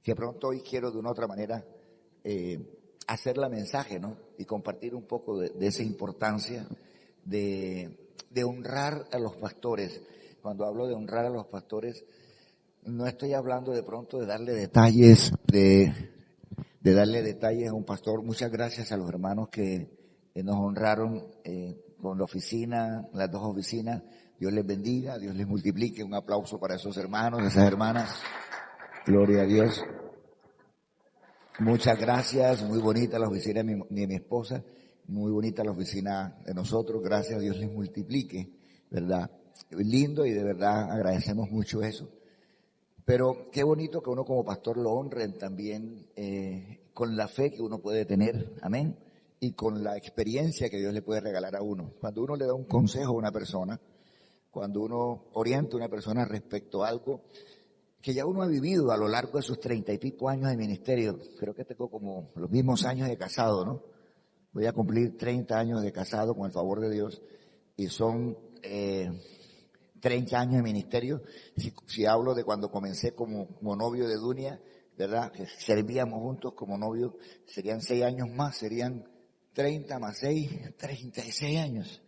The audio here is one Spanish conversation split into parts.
que pronto hoy quiero de una otra manera hacer la mensaje, ¿no? Y compartir un poco de esa importancia de honrar a los pastores. Cuando hablo de honrar a los pastores, no estoy hablando de pronto de darle detalles, de darle detalles a un pastor. Muchas gracias a los hermanos que nos honraron con la oficina, las 2 oficinas. Dios les bendiga, Dios les multiplique. Un aplauso para esos hermanos, esas hermanas. Gloria a Dios. Muchas gracias, muy bonita la oficina de mi esposa, muy bonita la oficina de nosotros. Gracias a Dios les multiplique, ¿verdad? Lindo, y de verdad agradecemos mucho eso. Pero qué bonito que uno como pastor lo honren también con la fe que uno puede tener, amén, y con la experiencia que Dios le puede regalar a uno. Cuando uno le da un consejo a una persona, cuando uno orienta a una persona respecto a algo que ya uno ha vivido a lo largo de sus 30 y pico años de ministerio, creo que tengo como los mismos años de casado, ¿no? Voy a cumplir 30 años de casado con el favor de Dios, y son 30 años de ministerio. Si hablo de cuando comencé como novio de Dunia, ¿verdad? Que servíamos juntos como novios, serían 6 años más, serían 30 más 6, 36 años.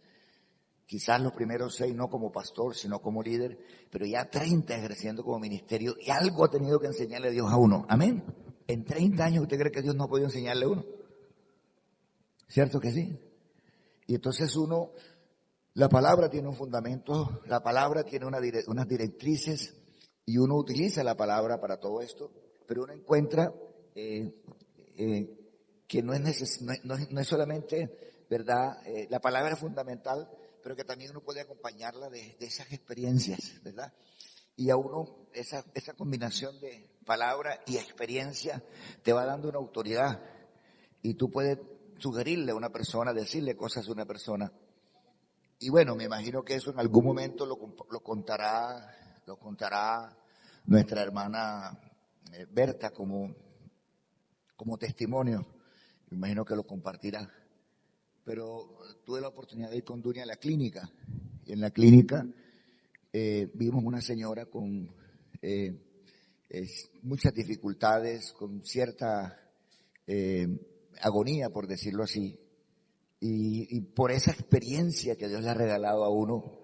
Quizás los primeros 6 no como pastor, sino como líder, pero ya 30 ejerciendo como ministerio, y algo ha tenido que enseñarle Dios a uno. Amén. En 30 años, ¿usted cree que Dios no ha podido enseñarle a uno? ¿Cierto que sí? Y entonces la palabra tiene un fundamento, la palabra tiene unas directrices, y uno utiliza la palabra para todo esto, pero uno encuentra que no es solamente, ¿verdad? La palabra es fundamental, pero que también uno puede acompañarla de esas experiencias, ¿verdad? Y a uno esa combinación de palabra y experiencia te va dando una autoridad, y tú puedes sugerirle a una persona, decirle cosas a una persona. Y bueno, me imagino que eso en algún momento lo contará nuestra hermana Berta como testimonio. Me imagino que lo compartirá. Pero tuve la oportunidad de ir con Dunia a la clínica, y en la clínica vimos una señora con muchas dificultades, con cierta agonía, por decirlo así. Y por esa experiencia que Dios le ha regalado a uno,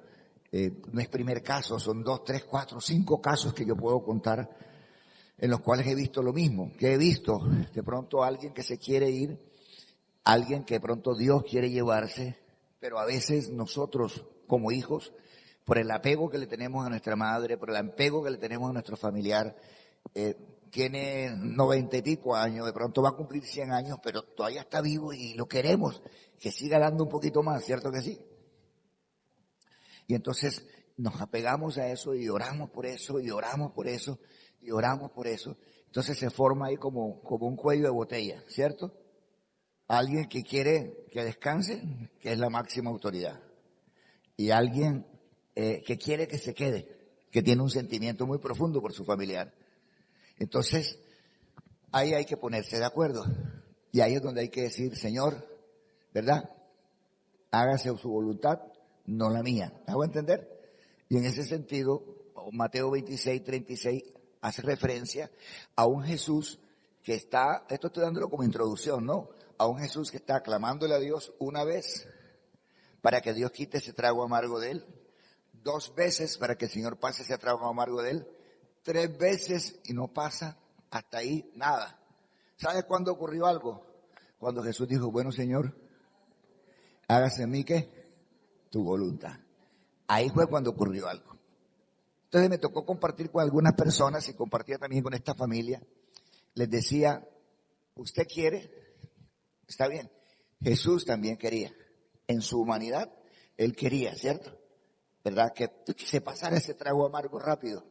no es primer caso, son 2, 3, 4, 5 casos que yo puedo contar, en los cuales he visto lo mismo, que he visto de pronto a alguien que se quiere ir, alguien que de pronto Dios quiere llevarse, pero a veces nosotros como hijos, por el apego que le tenemos a nuestra madre, por el apego que le tenemos a nuestro familiar, tiene 90 y pico años, de pronto va a cumplir 100 años, pero todavía está vivo y lo queremos que siga dando un poquito más, ¿cierto que sí? Y entonces nos apegamos a eso y oramos por eso, y oramos por eso, y oramos por eso. Entonces se forma ahí como un cuello de botella, ¿cierto? Alguien que quiere que descanse, que es la máxima autoridad. Y alguien que quiere que se quede, que tiene un sentimiento muy profundo por su familiar. Entonces, ahí hay que ponerse de acuerdo. Y ahí es donde hay que decir, Señor, ¿verdad? Hágase su voluntad, no la mía. ¿Me hago entender? Y en ese sentido, Mateo 26, 36 hace referencia a un Jesús que está, esto estoy dándolo como introducción, ¿no? A un Jesús que está clamándole a Dios una vez para que Dios quite ese trago amargo de él, 2 veces para que el Señor pase ese trago amargo de él, 3 veces y no pasa hasta ahí nada. ¿Sabes cuándo ocurrió algo? Cuando Jesús dijo, bueno, Señor, hágase en mí, ¿qué? Tu voluntad. Ahí fue cuando ocurrió algo. Entonces me tocó compartir con algunas personas, y compartía también con esta familia. Les decía, ¿usted quiere? Está bien. Jesús también quería. En su humanidad, Él quería, ¿cierto? ¿Verdad? Que se pasara ese trago amargo rápido.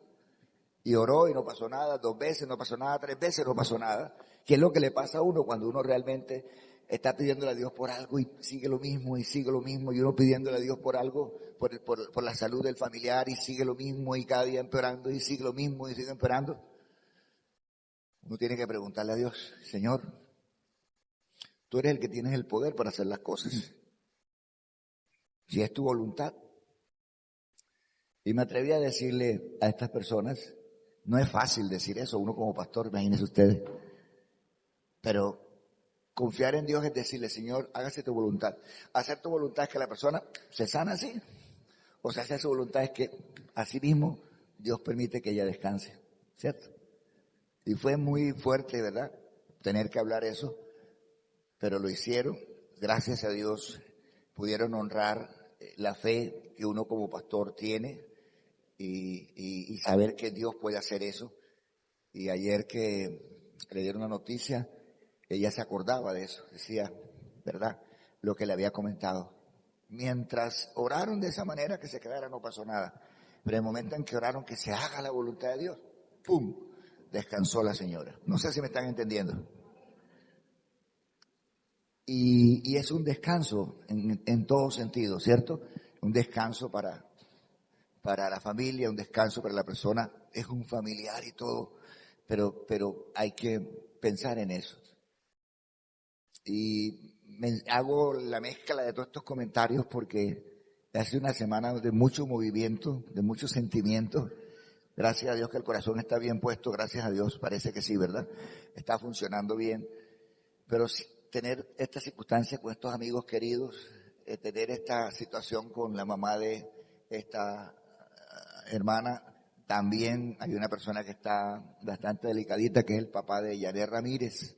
Y oró y no pasó nada, 2 veces no pasó nada, 3 veces no pasó nada. ¿Qué es lo que le pasa a uno cuando uno realmente está pidiéndole a Dios por algo y sigue lo mismo y sigue lo mismo, y uno pidiéndole a Dios por algo, por la salud del familiar, y sigue lo mismo, y cada día empeorando, y sigue lo mismo y sigue empeorando? Uno tiene que preguntarle a Dios, Señor, tú eres el que tienes el poder para hacer las cosas. Si es tu voluntad. Y me atreví a decirle a estas personas No es fácil decir eso, uno como pastor, imagínense ustedes. Pero confiar en Dios es decirle, Señor, hágase tu voluntad. Hacer tu voluntad es que la persona se sana así. O sea, hacer su voluntad es que así mismo Dios permite que ella descanse, ¿cierto? Y fue muy fuerte, ¿verdad? Tener que hablar eso, pero lo hicieron. Gracias a Dios pudieron honrar la fe que uno como pastor tiene y saber que Dios puede hacer eso. Y ayer que le dieron la noticia, ella se acordaba de eso, decía, ¿verdad? Lo que le había comentado. Mientras oraron de esa manera que se quedara no pasó nada. Pero en el momento en que oraron que se haga la voluntad de Dios, ¡pum! Descansó la señora. No sé si me están entendiendo. Y es un descanso en todo sentido, ¿cierto? Un descanso para la familia, un descanso para la persona, es un familiar y todo, pero hay que pensar en eso. Y hago la mezcla de todos estos comentarios porque hace una semana de mucho movimiento, de muchos sentimientos. Gracias a Dios que el corazón está bien puesto, gracias a Dios, parece que sí, ¿verdad? Está funcionando bien. Pero tener esta circunstancia con estos amigos queridos, tener esta situación con la mamá de esta hermana, también hay una persona que está bastante delicadita, que es el papá de Yané Ramírez,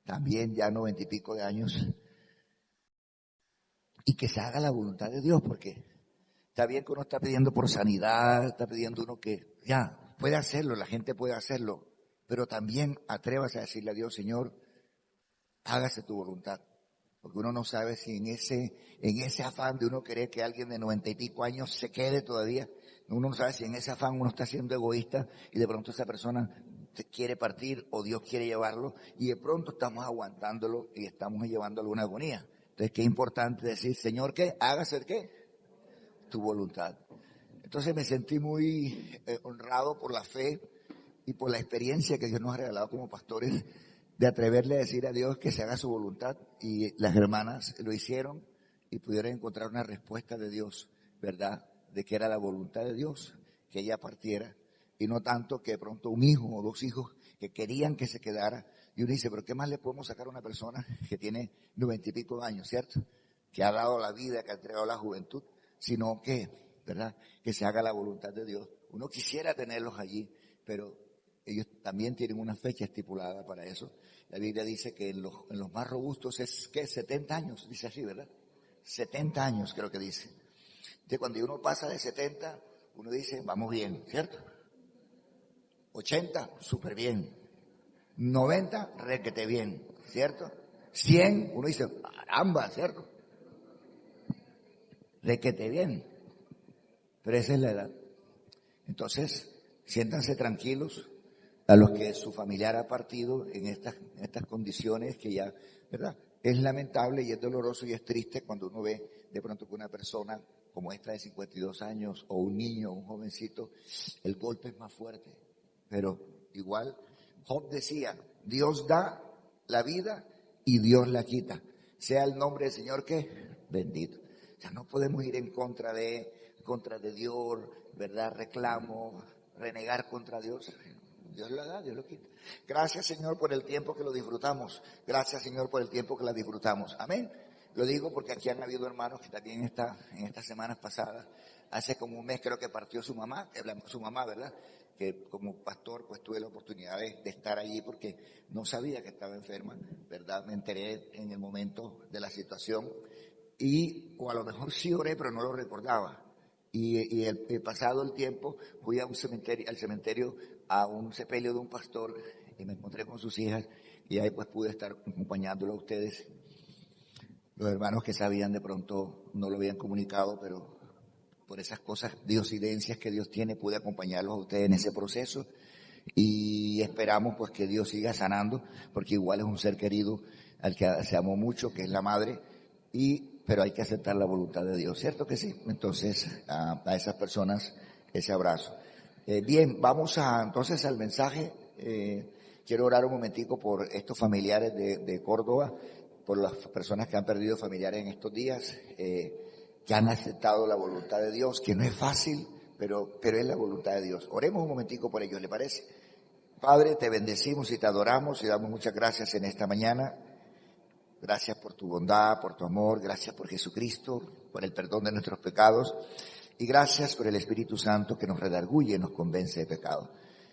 también ya 90 y pico de años, y que se haga la voluntad de Dios, porque está bien que uno está pidiendo por sanidad, está pidiendo uno que ya puede hacerlo, la gente puede hacerlo, pero también atrévase a decirle a Dios, Señor, hágase tu voluntad. Porque uno no sabe si en ese afán de uno querer que alguien de 90 y pico años se quede todavía, uno no sabe si en ese afán uno está siendo egoísta y de pronto esa persona quiere partir o Dios quiere llevarlo y de pronto estamos aguantándolo y estamos llevándolo a una agonía. Entonces, qué importante decir, Señor, ¿qué? Hágase ¿qué? Tu voluntad. Entonces me sentí muy honrado por la fe y por la experiencia que Dios nos ha regalado como pastores de atreverle a decir a Dios que se haga su voluntad, y las hermanas lo hicieron y pudieron encontrar una respuesta de Dios, ¿verdad? De que era la voluntad de Dios que ella partiera, y no tanto que de pronto un hijo o dos hijos que querían que se quedara, y uno dice, pero ¿qué más le podemos sacar a una persona que tiene 90 y pico de años, ¿cierto? Que ha dado la vida, que ha entregado la juventud, sino que, ¿verdad? Que se haga la voluntad de Dios. Uno quisiera tenerlos allí, pero ellos también tienen una fecha estipulada para eso. La Biblia dice que en los más robustos es, ¿qué? 70 años, dice así, ¿verdad? 70 años creo que dice. Entonces cuando uno pasa de 70, uno dice, vamos bien, ¿cierto? 80, súper bien. 90, requete bien, ¿cierto? 100, uno dice, caramba, ¿cierto? Requete bien. Pero esa es la edad. Entonces, siéntanse tranquilos, a los que su familiar ha partido en estas condiciones que ya, ¿verdad? Es lamentable y es doloroso y es triste cuando uno ve de pronto que una persona como esta de 52 años o un niño o un jovencito, el golpe es más fuerte. Pero igual, Job decía, Dios da la vida y Dios la quita. Sea el nombre del Señor que bendito. O sea, no podemos ir en contra de Dios, ¿verdad? Reclamo, renegar contra Dios. Dios lo da, Dios lo quita. Gracias, Señor, por el tiempo que lo disfrutamos. Gracias, Señor, por el tiempo que la disfrutamos. Amén. Lo digo porque aquí han habido hermanos que también en estas semanas pasadas, hace como un mes creo que partió su mamá, ¿verdad? Que como pastor pues tuve la oportunidad de estar allí porque no sabía que estaba enferma, ¿verdad? Me enteré en el momento de la situación o a lo mejor sí oré, pero no lo recordaba. Y el pasado el tiempo fui a un cementerio, a un sepelio de un pastor y me encontré con sus hijas y ahí pues pude estar acompañándolo a ustedes. Los hermanos que sabían de pronto no lo habían comunicado, pero por esas cosas, diosidencias que Dios tiene, pude acompañarlos a ustedes en ese proceso y esperamos pues que Dios siga sanando, porque igual es un ser querido al que se amó mucho, que es la madre, pero hay que aceptar la voluntad de Dios, ¿cierto que sí? Entonces, a esas personas, ese abrazo. Bien, vamos entonces al mensaje. Quiero orar un momentico por estos familiares de Córdoba, por las personas que han perdido familiares en estos días, que han aceptado la voluntad de Dios, que no es fácil, pero es la voluntad de Dios. Oremos un momentico por ellos, ¿le parece? Padre, te bendecimos y te adoramos y damos muchas gracias en esta mañana. Gracias por tu bondad, por tu amor, gracias por Jesucristo, por el perdón de nuestros pecados y gracias por el Espíritu Santo que nos redarguye y nos convence de pecado.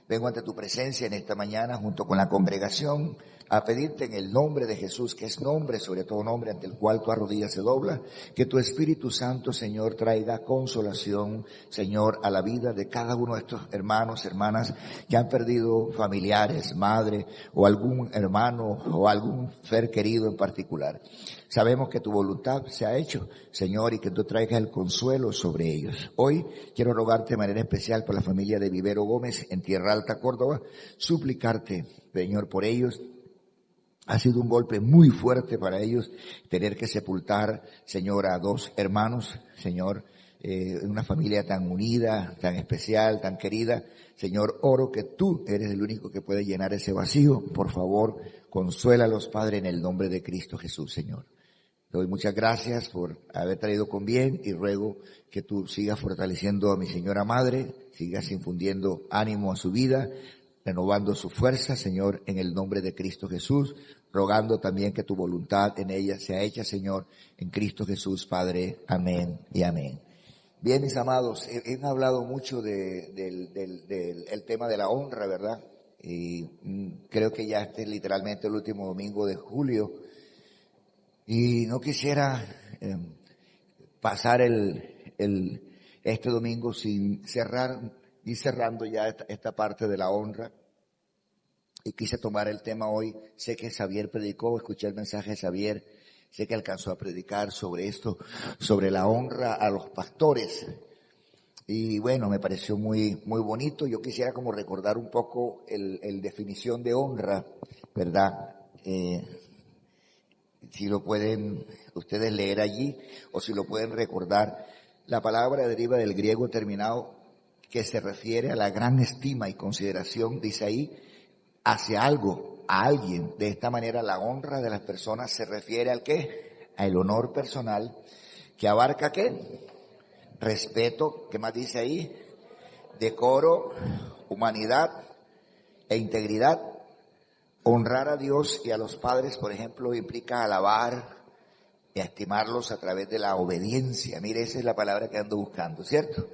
Vengo ante tu presencia en esta mañana junto con la congregación a pedirte en el nombre de Jesús, que es nombre, sobre todo nombre ante el cual tu rodilla se dobla, que tu Espíritu Santo, Señor, traiga consolación, Señor, a la vida de cada uno de estos hermanos, hermanas que han perdido familiares, madre o algún hermano o algún ser querido en particular. Sabemos que tu voluntad se ha hecho, Señor, y que tú traigas el consuelo sobre ellos. Hoy quiero rogarte de manera especial por la familia de Vivero Gómez en Tierra Alta, Córdoba, suplicarte, Señor, por ellos. Ha sido un golpe muy fuerte para ellos tener que sepultar, Señor, a dos hermanos, Señor, una familia tan unida, tan especial, tan querida. Señor, oro que tú eres el único que puede llenar ese vacío. Por favor, consuélalos, Padre, en el nombre de Cristo Jesús, Señor. Te doy muchas gracias por haber traído con bien y ruego que tú sigas fortaleciendo a mi señora madre, sigas infundiendo ánimo a su vida, renovando su fuerza, Señor, en el nombre de Cristo Jesús, rogando también que tu voluntad en ella sea hecha, Señor, en Cristo Jesús, Padre. Amén y amén. Bien, mis amados, he hablado mucho del tema de la honra, ¿verdad? Y creo que ya este es literalmente el último domingo de julio. Y no quisiera pasar este domingo sin cerrando ya esta parte de la honra. Y quise tomar el tema hoy. Sé que Xavier predicó, escuché el mensaje de Xavier, sé que alcanzó a predicar sobre esto, sobre la honra a los pastores. Y bueno, me pareció muy, muy bonito. Yo quisiera como recordar un poco el definición de honra, ¿verdad? Si lo pueden ustedes leer allí o si lo pueden recordar, la palabra deriva del griego terminado que se refiere a la gran estima y consideración, dice ahí, hacia algo, a alguien. De esta manera la honra de las personas se refiere al ¿qué? Al honor personal que abarca ¿qué? Respeto, ¿qué más dice ahí? Decoro, humanidad e integridad. Honrar a Dios y a los padres, por ejemplo, implica alabar y estimarlos a través de la obediencia. Mire, esa es la palabra que ando buscando, ¿cierto?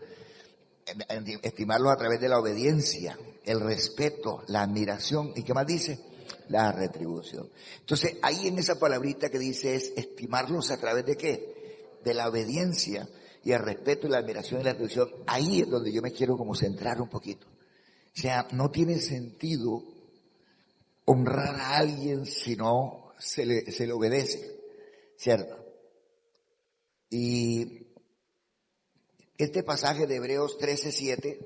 Estimarlos a través de la obediencia, el respeto, la admiración. ¿Y qué más dice? La retribución. Entonces, ahí en esa palabrita que dice es estimarlos a través de ¿qué? De la obediencia y el respeto y la admiración y la retribución. Ahí es donde yo me quiero como centrar un poquito. O sea, no tiene sentido honrar a alguien si no se le obedece, ¿cierto? Y este pasaje de Hebreos 13:7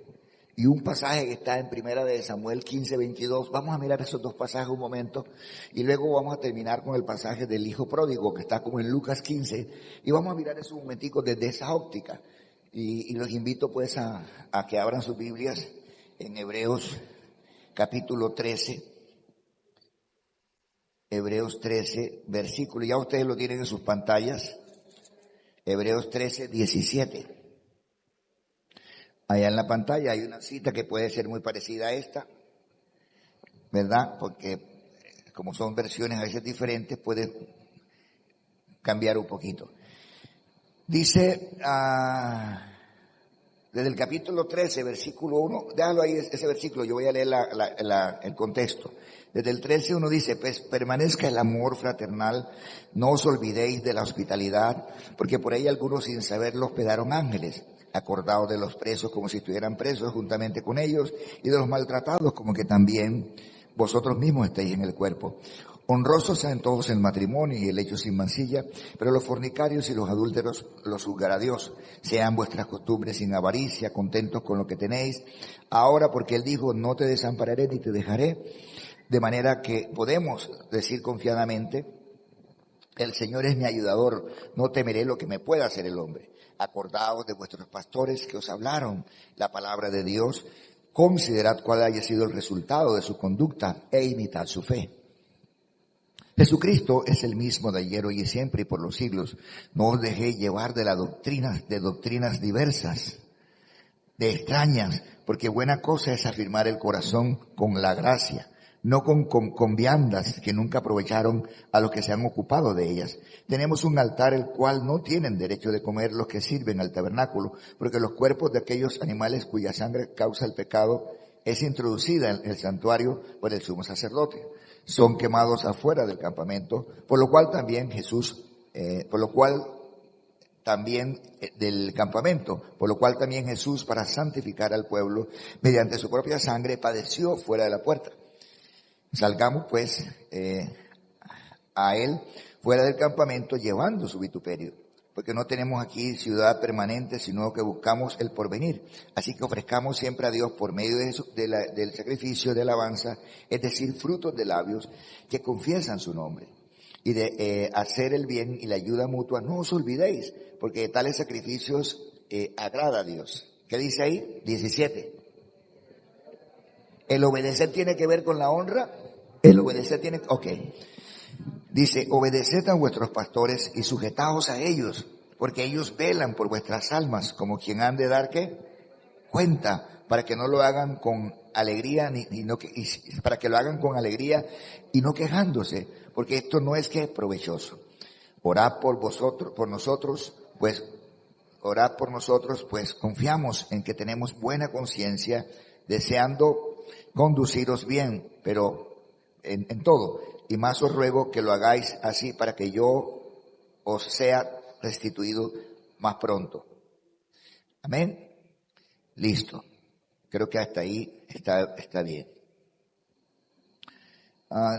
y un pasaje que está en Primera de Samuel 15:22, vamos a mirar esos dos pasajes un momento y luego vamos a terminar con el pasaje del hijo pródigo que está como en Lucas 15 y vamos a mirar eso un momentico desde esa óptica y los invito pues a que abran sus Biblias en Hebreos capítulo 13. Hebreos 13, versículo, ya ustedes lo tienen en sus pantallas, Hebreos 13, 17. Allá en la pantalla hay una cita que puede ser muy parecida a esta, ¿verdad? Porque como son versiones a veces diferentes, puede cambiar un poquito. Dice, desde el capítulo 13, versículo 1, déjalo ahí ese versículo, yo voy a leer el contexto. Desde el 13 uno dice, pues permanezca el amor fraternal, no os olvidéis de la hospitalidad, porque por ahí algunos sin saberlo hospedaron ángeles, acordaos de los presos como si estuvieran presos juntamente con ellos, y de los maltratados como que también vosotros mismos estáis en el cuerpo. Honrosos sean todos el matrimonio y el hecho sin mancilla, pero los fornicarios y los adúlteros los juzgará Dios. Sean vuestras costumbres sin avaricia, contentos con lo que tenéis. Ahora porque Él dijo, no te desampararé ni te dejaré, de manera que podemos decir confiadamente, el Señor es mi ayudador, no temeré lo que me pueda hacer el hombre. Acordaos de vuestros pastores que os hablaron la palabra de Dios, considerad cuál haya sido el resultado de su conducta e imitad su fe. Jesucristo es el mismo de ayer, hoy y siempre y por los siglos. No os dejéis llevar de doctrinas diversas, te extrañas, porque buena cosa es afirmar el corazón con la gracia, no con viandas que nunca aprovecharon a los que se han ocupado de ellas. Tenemos un altar el cual no tienen derecho de comer los que sirven al tabernáculo, porque los cuerpos de aquellos animales cuya sangre causa el pecado es introducida en el santuario por el sumo sacerdote. Son quemados afuera del campamento, por lo cual también Jesús, para santificar al pueblo, mediante su propia sangre, padeció fuera de la puerta. Salgamos pues a él fuera del campamento llevando su vituperio, porque no tenemos aquí ciudad permanente, sino que buscamos el porvenir. Así que ofrezcamos siempre a Dios por medio del sacrificio de alabanza, es decir, frutos de labios que confiesan su nombre. Y de hacer el bien y la ayuda mutua, no os olvidéis, porque de tales sacrificios agrada a Dios. ¿Qué dice ahí? 17. ¿El obedecer tiene que ver con la honra? Ok. Dice, obedeced a vuestros pastores y sujetaos a ellos, porque ellos velan por vuestras almas, como quien han de dar, ¿qué? Cuenta, para que no lo hagan con alegría, para que lo hagan con alegría y no quejándose, porque esto no es que es provechoso. Orad por nosotros, pues confiamos en que tenemos buena conciencia, deseando conduciros bien, pero en todo. Y más os ruego que lo hagáis así para que yo os sea restituido más pronto. Amén. Listo. Creo que hasta ahí está bien.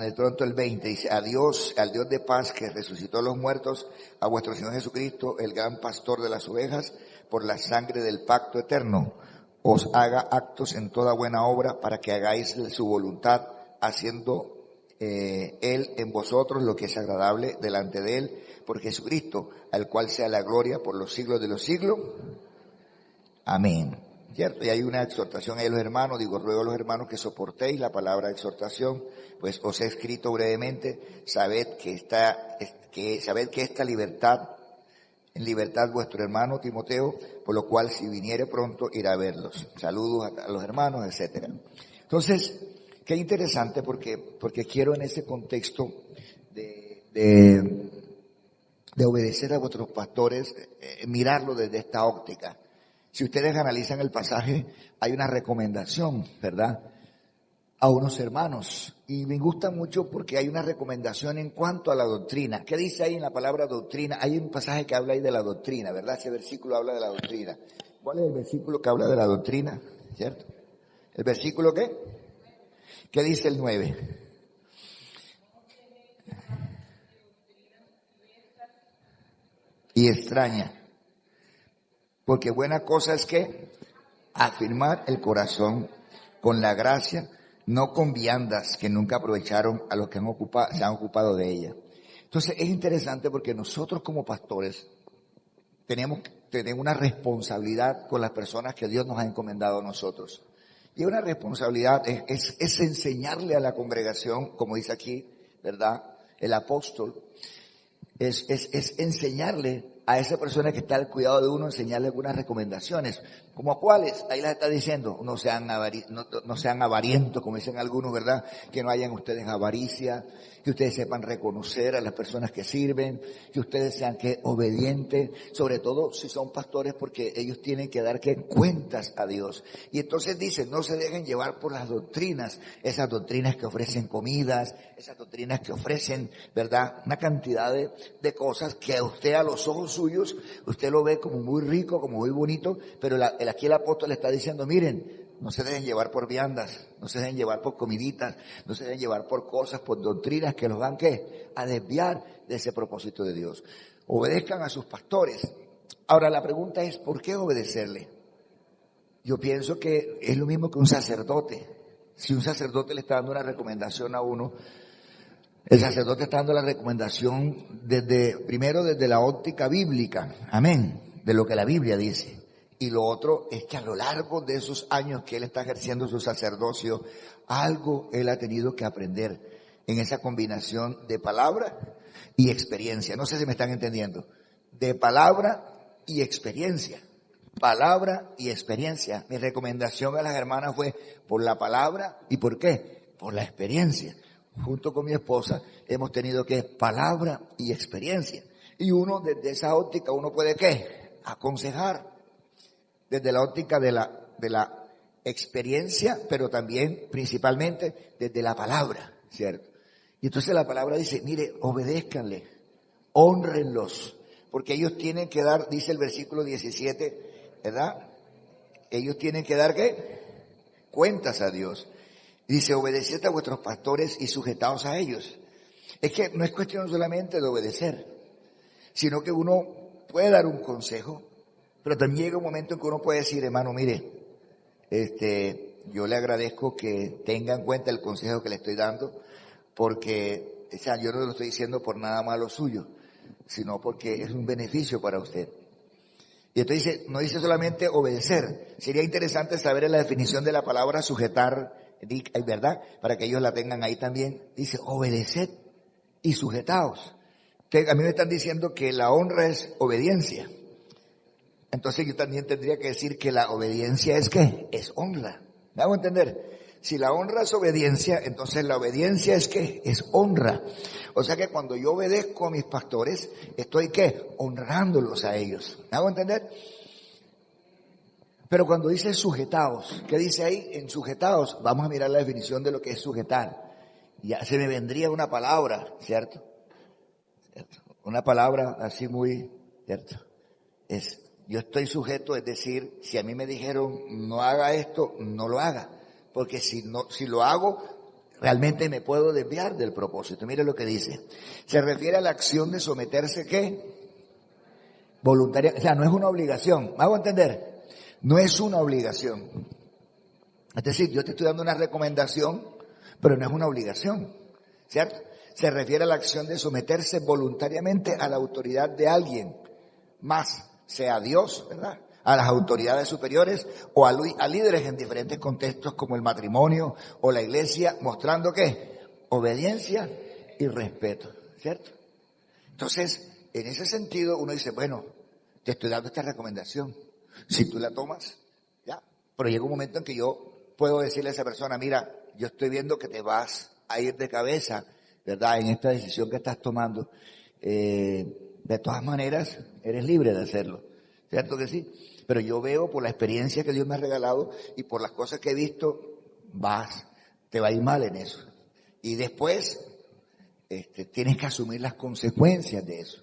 De pronto el 20 dice, al Dios de paz que resucitó a los muertos, a vuestro Señor Jesucristo, el gran pastor de las ovejas, por la sangre del pacto eterno, os haga actos en toda buena obra para que hagáis su voluntad, haciendo Él en vosotros lo que es agradable delante de Él, por Jesucristo, al cual sea la gloria por los siglos de los siglos. Amén. ¿Cierto? Y hay una exhortación ahí a los hermanos, ruego a los hermanos que soportéis la palabra de exhortación, pues os he escrito brevemente, sabed que esta libertad, en libertad vuestro hermano Timoteo, por lo cual si viniere pronto irá a verlos. Saludos a los hermanos, etcétera. Entonces, qué interesante porque quiero en ese contexto de obedecer a vuestros pastores, mirarlo desde esta óptica. Si ustedes analizan el pasaje, hay una recomendación, ¿verdad?, a unos hermanos. Y me gusta mucho porque hay una recomendación en cuanto a la doctrina. ¿Qué dice ahí en la palabra doctrina? Hay un pasaje que habla ahí de la doctrina, ¿verdad? Ese versículo habla de la doctrina. ¿Cuál es el versículo que habla de la doctrina? ¿Cierto? ¿El versículo qué? ¿Qué dice el 9? Y extraña. Porque buena cosa es que afirmar el corazón con la gracia, no con viandas que nunca aprovecharon a los que se han ocupado de ella. Entonces es interesante porque nosotros como pastores tenemos una responsabilidad con las personas que Dios nos ha encomendado a nosotros. Y una responsabilidad es enseñarle a la congregación, como dice aquí, ¿verdad?, el apóstol, es enseñarle a esa persona que está al cuidado de uno, enseñarle algunas recomendaciones. ¿Como a cuáles? Ahí las está diciendo. No sean avarientos, como dicen algunos, ¿verdad? Que no hayan ustedes avaricia, que ustedes sepan reconocer a las personas que sirven, que ustedes sean obedientes, sobre todo si son pastores, porque ellos tienen que dar cuentas a Dios. Y entonces dice, no se dejen llevar por las doctrinas, esas doctrinas que ofrecen comidas, esas doctrinas que ofrecen, ¿verdad?, una cantidad de cosas que a usted, a los ojos suyos, usted lo ve como muy rico, como muy bonito, pero aquí el apóstol le está diciendo, miren, no se dejen llevar por viandas, no se dejen llevar por comiditas, no se dejen llevar por cosas, por doctrinas que los van a desviar de ese propósito de Dios. Obedezcan a sus pastores. Ahora la pregunta es, ¿por qué obedecerle? Yo pienso que es lo mismo que un sacerdote. Si un sacerdote le está dando una recomendación a uno, el sacerdote está dando la recomendación primero desde la óptica bíblica, amén, de lo que la Biblia dice. Y lo otro es que a lo largo de esos años que él está ejerciendo su sacerdocio, algo él ha tenido que aprender en esa combinación de palabra y experiencia. No sé si me están entendiendo. De palabra y experiencia. palabra y experiencia. Mi recomendación a las hermanas fue por la palabra y ¿por qué? Por la experiencia. Junto con mi esposa hemos tenido que palabra y experiencia. Y uno desde esa óptica uno puede ¿qué? Aconsejar desde la óptica de la experiencia, pero también principalmente desde la palabra, ¿cierto? Y entonces la palabra dice, mire, obedézcanle, hónrenlos, porque ellos tienen que dar, dice el versículo 17, ¿verdad? Ellos tienen que dar ¿qué? Cuentas a Dios. Dice, obedeced a vuestros pastores y sujetaos a ellos. Es que no es cuestión solamente de obedecer, sino que uno puede dar un consejo, pero también llega un momento en que uno puede decir, hermano, mire, yo le agradezco que tenga en cuenta el consejo que le estoy dando, porque, o sea, yo no lo estoy diciendo por nada malo suyo, sino porque es un beneficio para usted. Y entonces no dice solamente obedecer. Sería interesante saber la definición de la palabra sujetar, ¿verdad? Para que ellos la tengan ahí también. Dice obedeced y sujetaos. A mí me están diciendo que la honra es obediencia. Entonces yo también tendría que decir que la obediencia es ¿qué? Es honra. ¿Me hago entender? Si la honra es obediencia, entonces la obediencia es ¿qué? Es honra. O sea que cuando yo obedezco a mis pastores, estoy ¿qué? Honrándolos a ellos. ¿Me hago entender? Pero cuando dice sujetaos, ¿qué dice ahí? En sujetaos, vamos a mirar la definición de lo que es sujetar. Ya se me vendría una palabra, ¿cierto? Una palabra así muy, ¿cierto? Yo estoy sujeto, es decir, si a mí me dijeron no haga esto, no lo haga. Porque si lo hago, realmente me puedo desviar del propósito. Mire lo que dice. Se refiere a la acción de someterse, ¿qué? Voluntaria. O sea, no es una obligación. ¿Me hago entender? No es una obligación. Es decir, yo te estoy dando una recomendación, pero no es una obligación. ¿Cierto? Se refiere a la acción de someterse voluntariamente a la autoridad de alguien, más sea Dios, ¿verdad? A las autoridades superiores o a líderes en diferentes contextos como el matrimonio o la iglesia, mostrando ¿qué? Obediencia y respeto, ¿cierto? Entonces, en ese sentido uno dice, bueno, te estoy dando esta recomendación, si tú la tomas, ya, pero llega un momento en que yo puedo decirle a esa persona, mira, yo estoy viendo que te vas a ir de cabeza, ¿verdad? En esta decisión que estás tomando, de todas maneras, eres libre de hacerlo, ¿cierto que sí? Pero yo veo por la experiencia que Dios me ha regalado y por las cosas que he visto, te va a ir mal en eso. Y después, tienes que asumir las consecuencias de eso.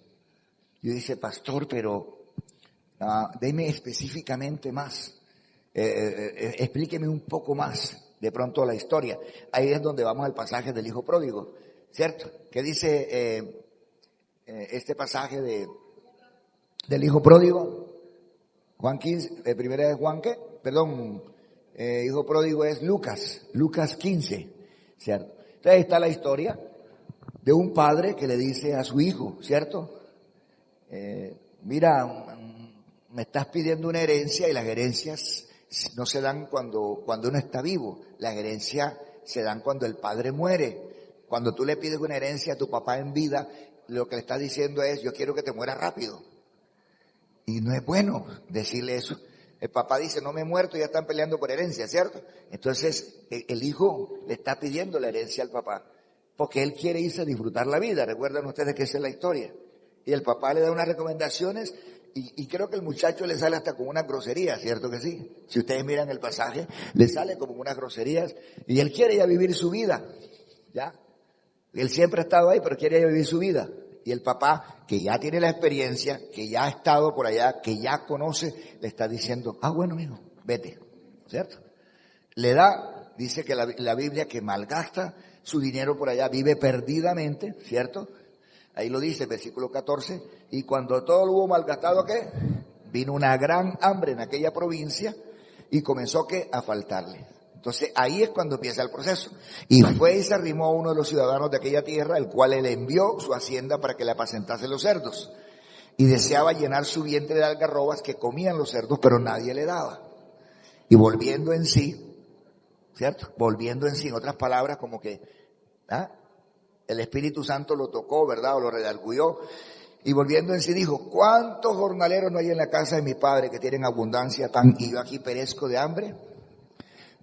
Yo dice, pastor, pero deme específicamente más, explíqueme un poco más de pronto la historia. Ahí es donde vamos al pasaje del hijo pródigo, ¿cierto? ¿Qué dice este pasaje del hijo pródigo? Juan 15, primera de Juan, ¿qué? Perdón, hijo pródigo es Lucas 15, ¿cierto? Entonces ahí está la historia de un padre que le dice a su hijo, ¿cierto? Mira, me estás pidiendo una herencia y las herencias no se dan cuando uno está vivo, las herencias se dan cuando el padre muere. Cuando tú le pides una herencia a tu papá en vida, lo que le estás diciendo es, yo quiero que te mueras rápido. Y no es bueno decirle eso. El papá dice, no me he muerto, ya están peleando por herencia, ¿cierto? Entonces, el hijo le está pidiendo la herencia al papá, porque él quiere irse a disfrutar la vida. Recuerdan ustedes que esa es la historia. Y el papá le da unas recomendaciones y creo que el muchacho le sale hasta con una grosería, ¿cierto que sí? Si ustedes miran el pasaje, le sale como unas groserías y él quiere ya vivir su vida, ¿ya? Él siempre ha estado ahí, pero quiere ya vivir su vida. Y el papá, que ya tiene la experiencia, que ya ha estado por allá, que ya conoce, le está diciendo, bueno, hijo, vete, ¿cierto? Le da, dice que la Biblia, que malgasta su dinero por allá, vive perdidamente, ¿cierto? Ahí lo dice, versículo 14, y cuando todo lo hubo malgastado, ¿qué? Vino una gran hambre en aquella provincia y comenzó, ¿qué? A faltarle. Entonces ahí es cuando empieza el proceso. Y fue y se arrimó a uno de los ciudadanos de aquella tierra, el cual le envió su hacienda para que le apacentase los cerdos. Y deseaba llenar su vientre de algarrobas que comían los cerdos, pero nadie le daba. Y volviendo en sí, ¿cierto? Volviendo en sí, en otras palabras, como que el Espíritu Santo lo tocó, ¿verdad? O lo redarguyó. Y volviendo en sí dijo, ¿cuántos jornaleros no hay en la casa de mi padre que tienen abundancia tan y yo aquí perezco de hambre?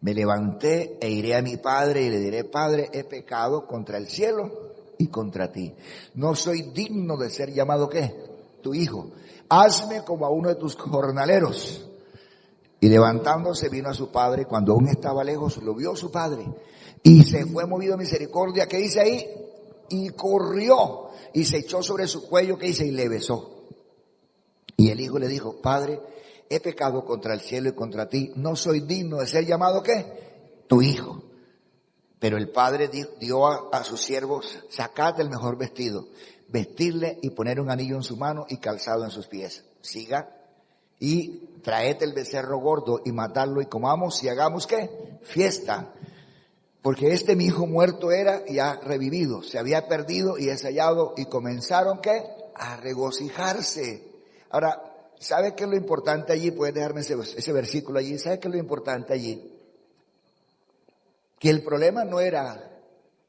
Me levanté e iré a mi padre y le diré, Padre, he pecado contra el cielo y contra ti. No soy digno de ser llamado, ¿qué? Tu hijo. Hazme como a uno de tus jornaleros. Y levantándose vino a su padre, cuando aún estaba lejos, lo vio su padre. Y se fue movido a misericordia, ¿qué dice ahí? Y corrió y se echó sobre su cuello, ¿qué dice? Y le besó. Y el hijo le dijo, Padre, he pecado contra el cielo y contra ti, no soy digno de ser llamado, ¿qué? Tu hijo. Pero el padre dio a sus siervos, sacad el mejor vestido, vestirle y poner un anillo en su mano y calzado en sus pies. Siga y traed el becerro gordo y matadlo y comamos y hagamos, ¿qué? Fiesta. Porque mi hijo muerto era y ha revivido, se había perdido y es hallado, y comenzaron, ¿qué? A regocijarse. Ahora, ¿sabe qué es lo importante allí? Puedes dejarme ese versículo allí. ¿Sabe qué es lo importante allí? Que el problema no era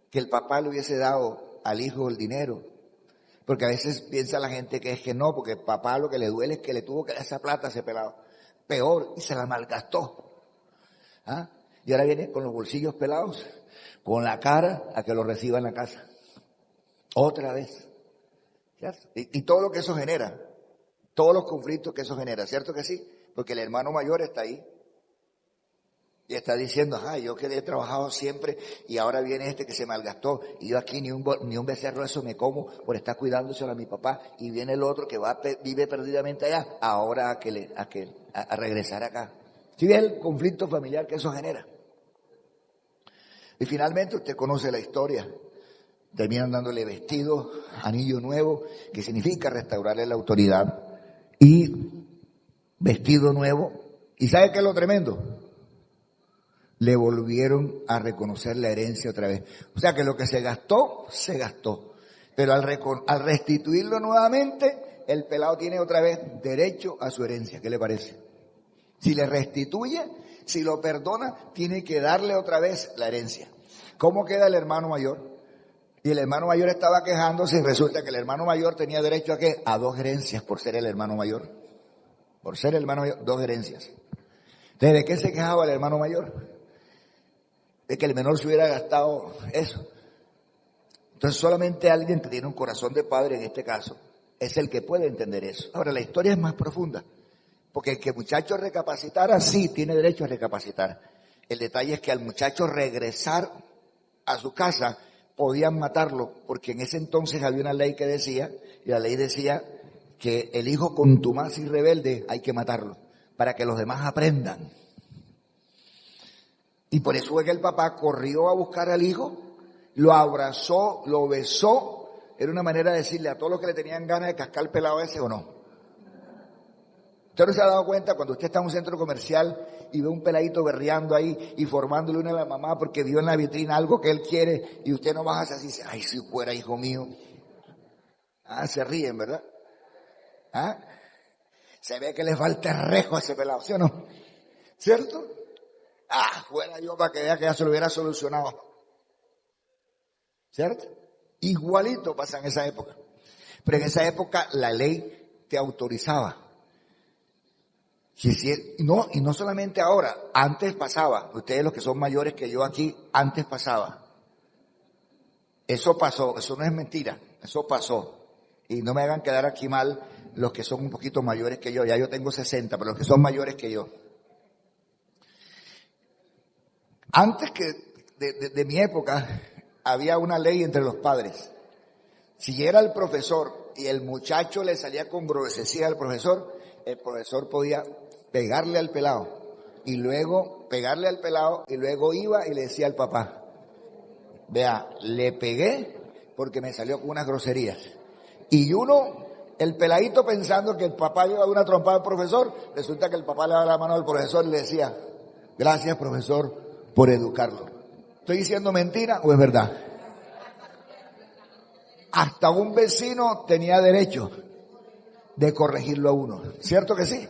que el papá le hubiese dado al hijo el dinero. Porque a veces piensa la gente que es que no, porque el papá lo que le duele es que le tuvo que dar esa plata a ese pelado. Peor, y se la malgastó. ¿Ah? Y ahora viene con los bolsillos pelados, con la cara a que lo reciba en la casa. Otra vez. ¿Cierto? Y todo lo que eso genera. Todos los conflictos que eso genera, ¿cierto que sí? Porque el hermano mayor está ahí y está diciendo, yo que he trabajado siempre y ahora viene que se malgastó y yo aquí ni un becerro de eso me como por estar cuidándoselo a mi papá, y viene el otro que vive perdidamente allá, ahora a regresar acá. ¿Sí ve el conflicto familiar que eso genera? Y finalmente usted conoce la historia. Terminan dándole vestido, anillo nuevo, que significa restaurarle la autoridad, y vestido nuevo. ¿Y sabe qué es lo tremendo? Le volvieron a reconocer la herencia otra vez. O sea que lo que se gastó, se gastó. Pero al restituirlo nuevamente, el pelado tiene otra vez derecho a su herencia. ¿Qué le parece? Si le restituye, si lo perdona, tiene que darle otra vez la herencia. ¿Cómo queda el hermano mayor? Y el hermano mayor estaba quejándose y resulta que el hermano mayor tenía derecho ¿a qué? A 2 herencias por ser el hermano mayor. Por ser el hermano mayor, 2 herencias. Entonces, ¿de qué se quejaba el hermano mayor? De que el menor se hubiera gastado eso. Entonces solamente alguien que tiene un corazón de padre, en este caso, es el que puede entender eso. Ahora, la historia es más profunda. Porque el que muchacho recapacitara, sí, tiene derecho a recapacitar. El detalle es que al muchacho regresar a su casa, podían matarlo, porque en ese entonces había una ley que decía, y la ley decía que el hijo contumaz y rebelde hay que matarlo, para que los demás aprendan. Y por eso fue que el papá corrió a buscar al hijo, lo abrazó, lo besó. Era una manera de decirle a todos los que le tenían ganas de cascar el pelado ese o no. ¿Usted no se ha dado cuenta cuando usted está en un centro comercial y ve un peladito berreando ahí y formándole una a la mamá porque vio en la vitrina algo que él quiere y usted no baja así y dice, ay, si fuera hijo mío? Se ríen, ¿verdad? Se ve que le falta rejo a ese pelado, ¿sí o no? ¿Cierto? Fuera yo para que vea que ya se lo hubiera solucionado. ¿Cierto? Igualito pasa en esa época. Pero en esa época la ley te autorizaba. Y no solamente ahora, antes pasaba. Ustedes los que son mayores que yo aquí, antes pasaba. Eso pasó, eso no es mentira, eso pasó. Y no me hagan quedar aquí mal los que son un poquito mayores que yo. Ya yo tengo 60, pero los que son mayores que yo. Antes de mi época, había una ley entre los padres. Si era el profesor y el muchacho le salía con grosería al profesor, el profesor podía pegarle al pelado y luego iba y le decía al papá, vea, le pegué porque me salió con unas groserías. Y el peladito pensando que el papá le iba a dar una trompada al profesor, resulta que el papá le daba la mano al profesor y le decía, gracias profesor por educarlo. ¿Estoy diciendo mentira o es verdad? Hasta un vecino tenía derecho de corregirlo a uno, ¿cierto que sí?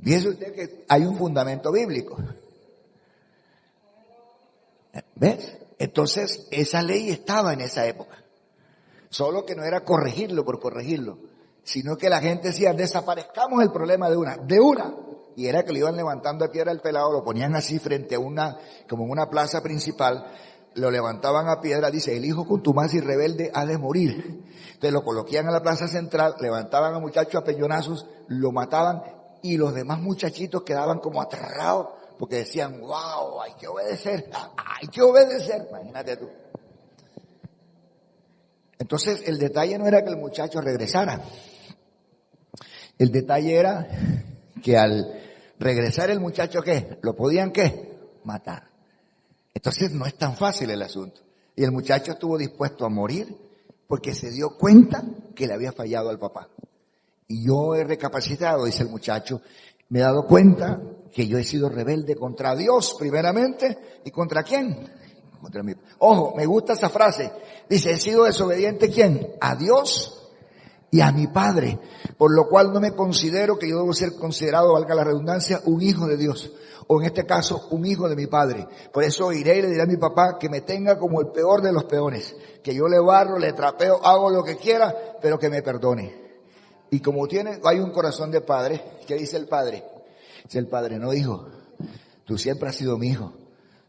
Fíjese usted que hay un fundamento bíblico. ¿Ves? Entonces, esa ley estaba en esa época. Solo que no era corregirlo por corregirlo, sino que la gente decía, desaparezcamos el problema de una. Y era que lo iban levantando a piedra al pelado, lo ponían así frente a como en una plaza principal, lo levantaban a piedra, dice, el hijo contumaz y rebelde ha de morir. Entonces lo colocaban en la plaza central, levantaban al muchacho a peñonazos, lo mataban y los demás muchachitos quedaban como aterrados porque decían, wow, hay que obedecer, imagínate tú. Entonces el detalle no era que el muchacho regresara, el detalle era que al regresar el muchacho, ¿qué? ¿Lo podían qué? Matar. Entonces no es tan fácil el asunto. Y el muchacho estuvo dispuesto a morir porque se dio cuenta que le había fallado al papá. Y yo he recapacitado, dice el muchacho, me he dado cuenta que yo he sido rebelde contra Dios primeramente y ¿contra quién? Contra mí. Ojo, me gusta esa frase. Dice, he sido desobediente ¿quién? A Dios y a mi padre, por lo cual no me considero que yo debo ser considerado, valga la redundancia, un hijo de Dios, o en este caso, un hijo de mi padre. Por eso iré y le diré a mi papá que me tenga como el peor de los peores, que yo le barro, le trapeo, hago lo que quiera, pero que me perdone. Y como hay un corazón de padre, ¿qué dice el padre? Dice el padre, no hijo, tú siempre has sido mi hijo.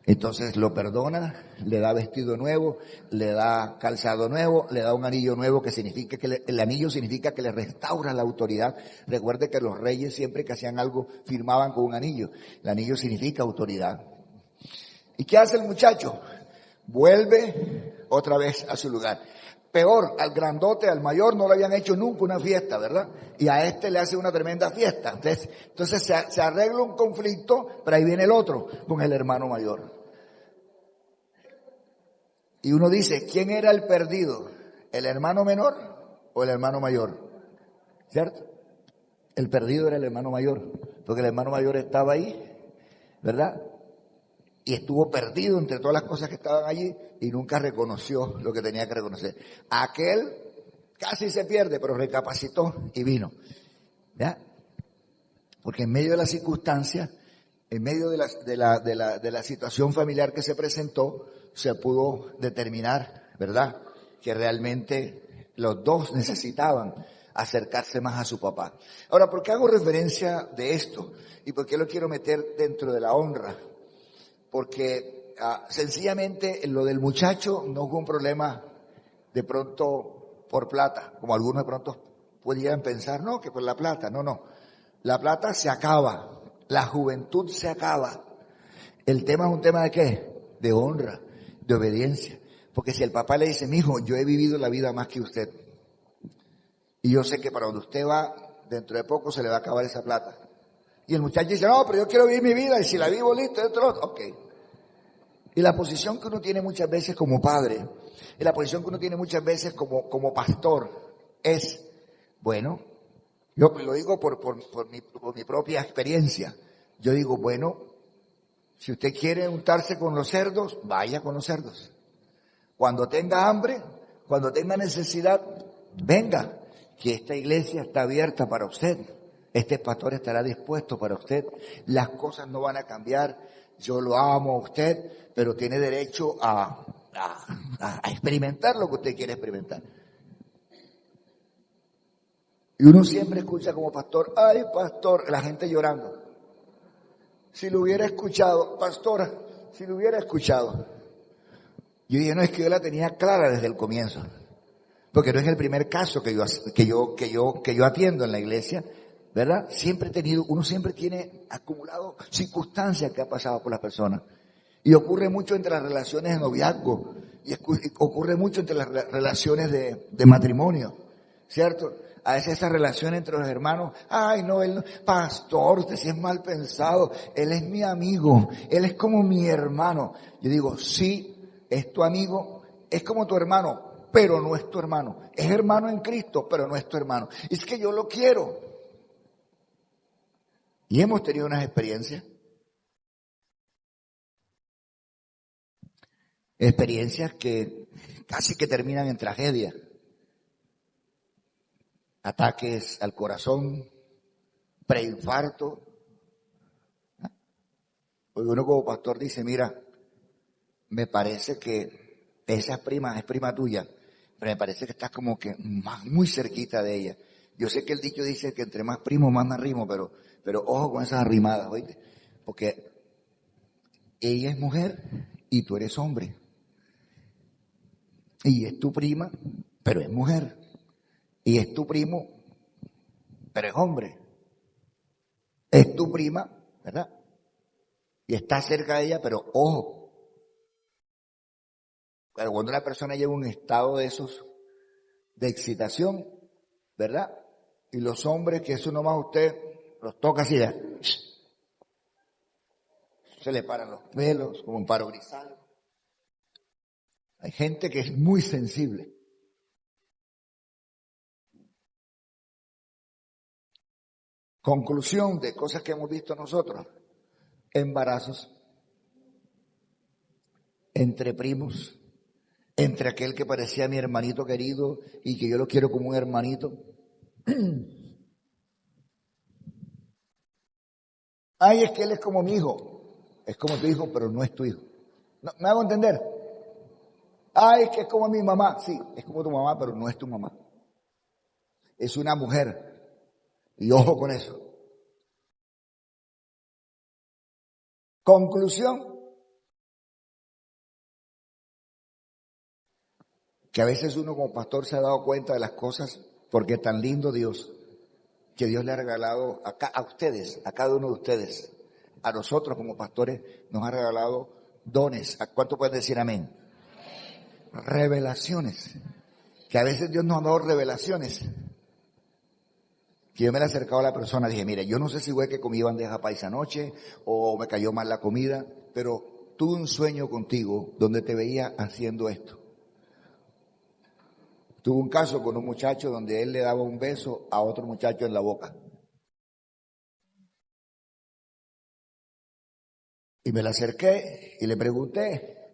Entonces lo perdona, le da vestido nuevo, le da calzado nuevo, le da un anillo nuevo que significa que el anillo significa que le restaura la autoridad. Recuerde que los reyes siempre que hacían algo firmaban con un anillo. El anillo significa autoridad. ¿Y qué hace el muchacho? Vuelve otra vez a su lugar. Peor, al grandote, al mayor, no le habían hecho nunca una fiesta, ¿verdad? Y a este le hace una tremenda fiesta. Entonces se arregla un conflicto, pero ahí viene el otro, con el hermano mayor. Y uno dice, ¿quién era el perdido? ¿El hermano menor o el hermano mayor? ¿Cierto? El perdido era el hermano mayor, porque el hermano mayor estaba ahí, ¿verdad? Y estuvo perdido entre todas las cosas que estaban allí y nunca reconoció lo que tenía que reconocer. Aquel casi se pierde, pero recapacitó y vino. ¿Ya? Porque en medio de las circunstancias, en medio de la situación familiar que se presentó, se pudo determinar, ¿verdad?, que realmente los dos necesitaban acercarse más a su papá. Ahora, ¿por qué hago referencia de esto? ¿Y por qué lo quiero meter dentro de la honra? Porque sencillamente lo del muchacho no fue un problema de pronto por plata, como algunos de pronto pudieran pensar, no, que por la plata, no. La plata se acaba, la juventud se acaba. El tema es un tema de qué? De honra, de obediencia. Porque si el papá le dice, mijo, yo he vivido la vida más que usted, y yo sé que para donde usted va, dentro de poco se le va a acabar esa plata. Y el muchacho dice, no, pero yo quiero vivir mi vida, y si la vivo listo, ok. Y la posición que uno tiene muchas veces como padre, y la posición que uno tiene muchas veces como pastor, es, bueno, yo lo digo por mi propia experiencia. Yo digo, bueno, si usted quiere untarse con los cerdos, vaya con los cerdos. Cuando tenga hambre, cuando tenga necesidad, venga, que esta iglesia está abierta para usted. Este pastor estará dispuesto para usted. Las cosas no van a cambiar. Yo lo amo a usted, pero tiene derecho a experimentar lo que usted quiere experimentar. Y uno siempre escucha como pastor, ay pastor, la gente llorando. Si lo hubiera escuchado, pastora, si lo hubiera escuchado. Yo dije, no, es que yo la tenía clara desde el comienzo. Porque no es el primer caso que yo atiendo en la iglesia, ¿verdad? Uno siempre tiene acumulado circunstancias que ha pasado por las personas. Y ocurre mucho entre las relaciones de noviazgo, y ocurre mucho entre las relaciones de matrimonio, ¿cierto? A veces esa relación entre los hermanos, ay no, pastor, usted sí es mal pensado, él es mi amigo, él es como mi hermano. Yo digo, sí, es tu amigo, es como tu hermano, pero no es tu hermano. Es hermano en Cristo, pero no es tu hermano. Y es que yo lo quiero. Y hemos tenido unas experiencias que casi que terminan en tragedia. Ataques al corazón, preinfarto. Porque uno como pastor dice, mira, me parece que esa es prima tuya, pero me parece que estás como que muy cerquita de ella. Yo sé que el dicho dice que entre más primo, más me arrimo, pero ojo con esas arrimadas, ¿oíste? Porque ella es mujer y tú eres hombre. Y es tu prima, pero es mujer. Y es tu primo, pero es hombre. Es tu prima, ¿verdad? Y está cerca de ella, pero ojo. Pero cuando una persona llega a un estado de esos, de excitación, ¿verdad? Y los hombres, que eso nomás usted los toca así, ya, se le paran los pelos, como un paro grisal. Hay gente que es muy sensible. Conclusión de cosas que hemos visto nosotros. Embarazos entre primos, entre aquel que parecía mi hermanito querido y que yo lo quiero como un hermanito. Ay, es que él es como mi hijo. Es como tu hijo, pero no es tu hijo. ¿No? ¿Me hago entender? Ay, es que es como mi mamá. Sí, es como tu mamá, pero no es tu mamá. Es una mujer. Y ojo con eso. Conclusión, que a veces uno como pastor se ha dado cuenta de las cosas porque es tan lindo Dios, que Dios le ha regalado a ustedes, a cada uno de ustedes, a nosotros como pastores, nos ha regalado dones. ¿A cuánto pueden decir amén? Revelaciones. Que a veces Dios nos ha dado revelaciones. Que yo me le he acercado a la persona, dije, mire, yo no sé si fue que comí bandeja paisa anoche o me cayó mal la comida, pero tuve un sueño contigo donde te veía haciendo esto. Tuve un caso con un muchacho donde él le daba un beso a otro muchacho en la boca. Y me le acerqué y le pregunté.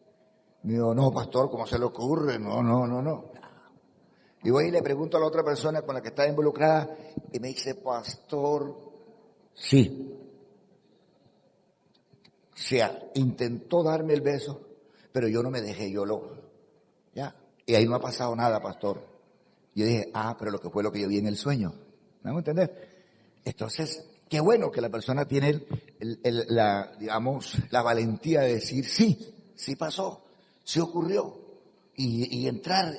Me dijo, no, pastor, ¿cómo se le ocurre? No, no, no, no. Y voy y le pregunto a la otra persona con la que estaba involucrada y me dice, pastor, sí. O sea, intentó darme el beso, pero yo no me dejé, ya. Y ahí no ha pasado nada, pastor. Yo dije, pero lo que fue lo que yo vi en el sueño. ¿Me hago entender? Entonces, qué bueno que la persona tiene digamos, la valentía de decir, sí, sí pasó, sí ocurrió. Y entrar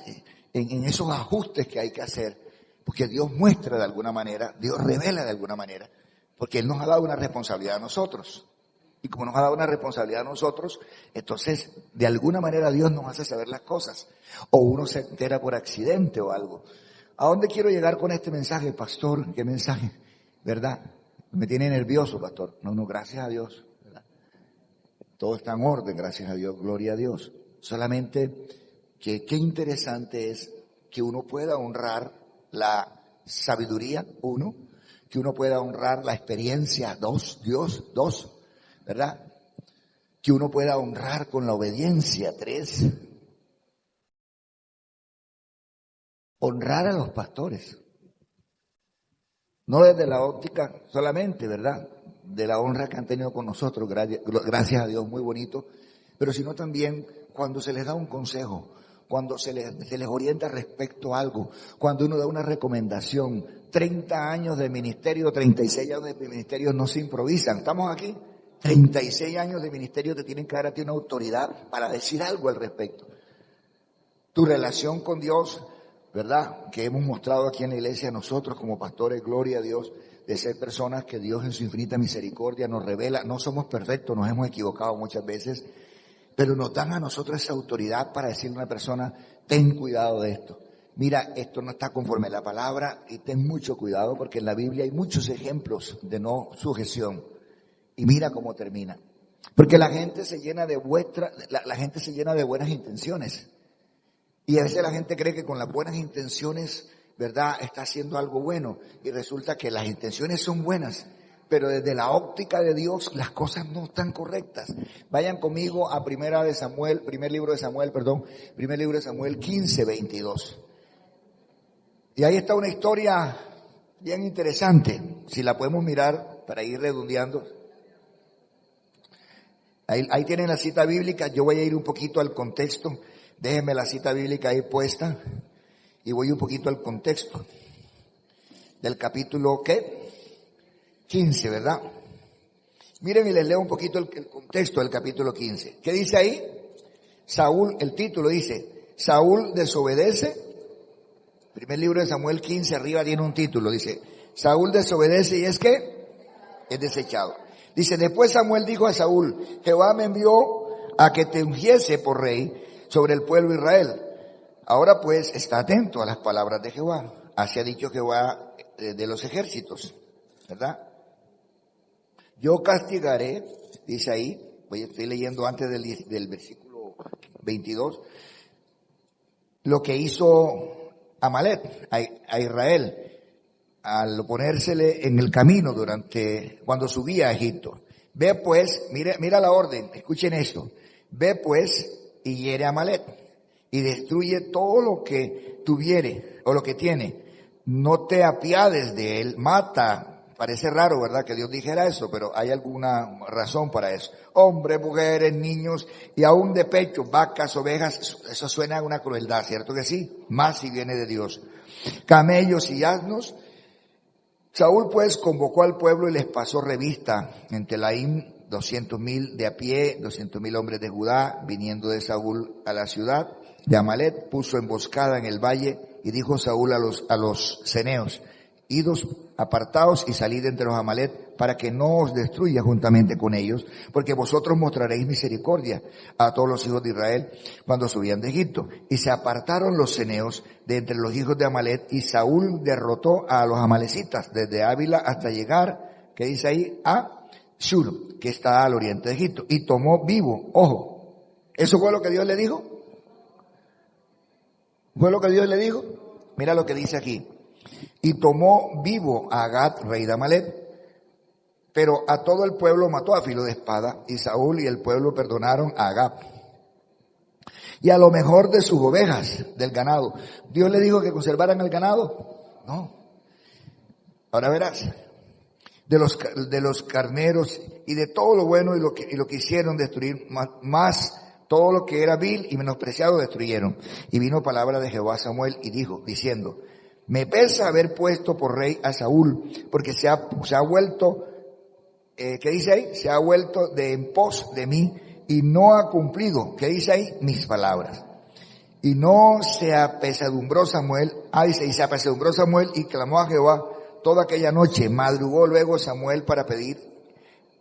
en esos ajustes que hay que hacer, porque Dios muestra de alguna manera, Dios revela de alguna manera, porque Él nos ha dado una responsabilidad a nosotros. Y como nos ha dado una responsabilidad a nosotros, entonces de alguna manera Dios nos hace saber las cosas. O uno se entera por accidente o algo. ¿A dónde quiero llegar con este mensaje, pastor? ¿Qué mensaje? ¿Verdad? Me tiene nervioso, pastor. No, no, gracias a Dios. ¿Verdad? Todo está en orden, gracias a Dios, gloria a Dios. Solamente que qué interesante es que uno pueda honrar la sabiduría, uno, que uno pueda honrar la experiencia, dos, ¿verdad? Que uno pueda honrar con la obediencia, tres, honrar a los pastores. No desde la óptica solamente, ¿verdad? De la honra que han tenido con nosotros, gracias a Dios, muy bonito, pero sino también cuando se les da un consejo, cuando se les orienta respecto a algo, cuando uno da una recomendación. 30 años de ministerio, 36 años de ministerio no se improvisan. ¿Estamos aquí? 36 años de ministerio te tienen que dar a ti una autoridad para decir algo al respecto. Tu relación con Dios, ¿verdad? Que hemos mostrado aquí en la iglesia nosotros como pastores, gloria a Dios, de ser personas que Dios en su infinita misericordia nos revela. No somos perfectos, nos hemos equivocado muchas veces, pero nos dan a nosotros esa autoridad para decirle a una persona, ten cuidado de esto. Mira, esto no está conforme a la palabra y ten mucho cuidado porque en la Biblia hay muchos ejemplos de no sujeción. Y mira cómo termina. Porque la gente se llena de la gente se llena de buenas intenciones. Y a veces la gente cree que con las buenas intenciones, ¿verdad?, está haciendo algo bueno. Y resulta que las intenciones son buenas, pero desde la óptica de Dios las cosas no están correctas. Vayan conmigo a primer libro de Samuel 15, 22. Y ahí está una historia bien interesante, si la podemos mirar para ir redondeando. Ahí tienen la cita bíblica, yo voy a ir un poquito al contexto. Déjenme la cita bíblica ahí puesta. Y voy un poquito al contexto del capítulo, ¿qué? 15, ¿verdad? Miren y les leo un poquito el contexto del capítulo 15. ¿Qué dice ahí? Saúl, el título dice, Saúl desobedece. Primer libro de Samuel 15, arriba tiene un título, dice, Saúl desobedece y es que es desechado. Dice, después Samuel dijo a Saúl, Jehová me envió a que te ungiese por rey sobre el pueblo de Israel. Ahora pues, está atento a las palabras de Jehová. Así ha dicho Jehová de los ejércitos, ¿verdad? Yo castigaré, dice ahí, estoy leyendo antes del versículo 22, lo que hizo Amalek a Israel al ponérsele en el camino cuando subía a Egipto. Ve pues, mira la orden, escuchen esto. Ve pues y hiere a Amalek y destruye todo lo que tuviere o lo que tiene. No te apiades de él, mata. Parece raro, ¿verdad?, que Dios dijera eso, pero hay alguna razón para eso. Hombres, mujeres, niños y aún de pecho, vacas, ovejas, eso suena a una crueldad, ¿cierto que sí? Más si viene de Dios. Camellos y asnos. Saúl pues convocó al pueblo y les pasó revista en Telaim, 200,000 de a pie, 200,000 hombres de Judá, viniendo de Saúl a la ciudad de Amalek, puso emboscada en el valle y dijo Saúl a los ceneos, idos apartaos y salid entre los Amalek para que no os destruya juntamente con ellos, porque vosotros mostraréis misericordia a todos los hijos de Israel cuando subían de Egipto. Y se apartaron los ceneos de entre los hijos de Amalek y Saúl derrotó a los amalecitas desde Ávila hasta llegar, ¿qué dice ahí? A Shur, que está al oriente de Egipto, y tomó vivo, ojo, ¿eso fue lo que Dios le dijo? ¿Fue lo que Dios le dijo? Mira lo que dice aquí. Y tomó vivo a Agat, rey de Amalek, pero a todo el pueblo mató a filo de espada, y Saúl y el pueblo perdonaron a Agat. Y a lo mejor de sus ovejas, del ganado. ¿Dios le dijo que conservaran el ganado? No. Ahora verás. De los carneros y de todo lo bueno y lo que hicieron destruir, más todo lo que era vil y menospreciado destruyeron. Y vino palabra de Jehová a Samuel y dijo, diciendo, me pesa haber puesto por rey a Saúl, porque se ha vuelto, ¿qué dice ahí? Se ha vuelto de en pos de mí y no ha cumplido, ¿qué dice ahí? Mis palabras. Y no se apesadumbró Samuel, dice, y se apesadumbró Samuel y clamó a Jehová toda aquella noche. Madrugó luego Samuel para pedir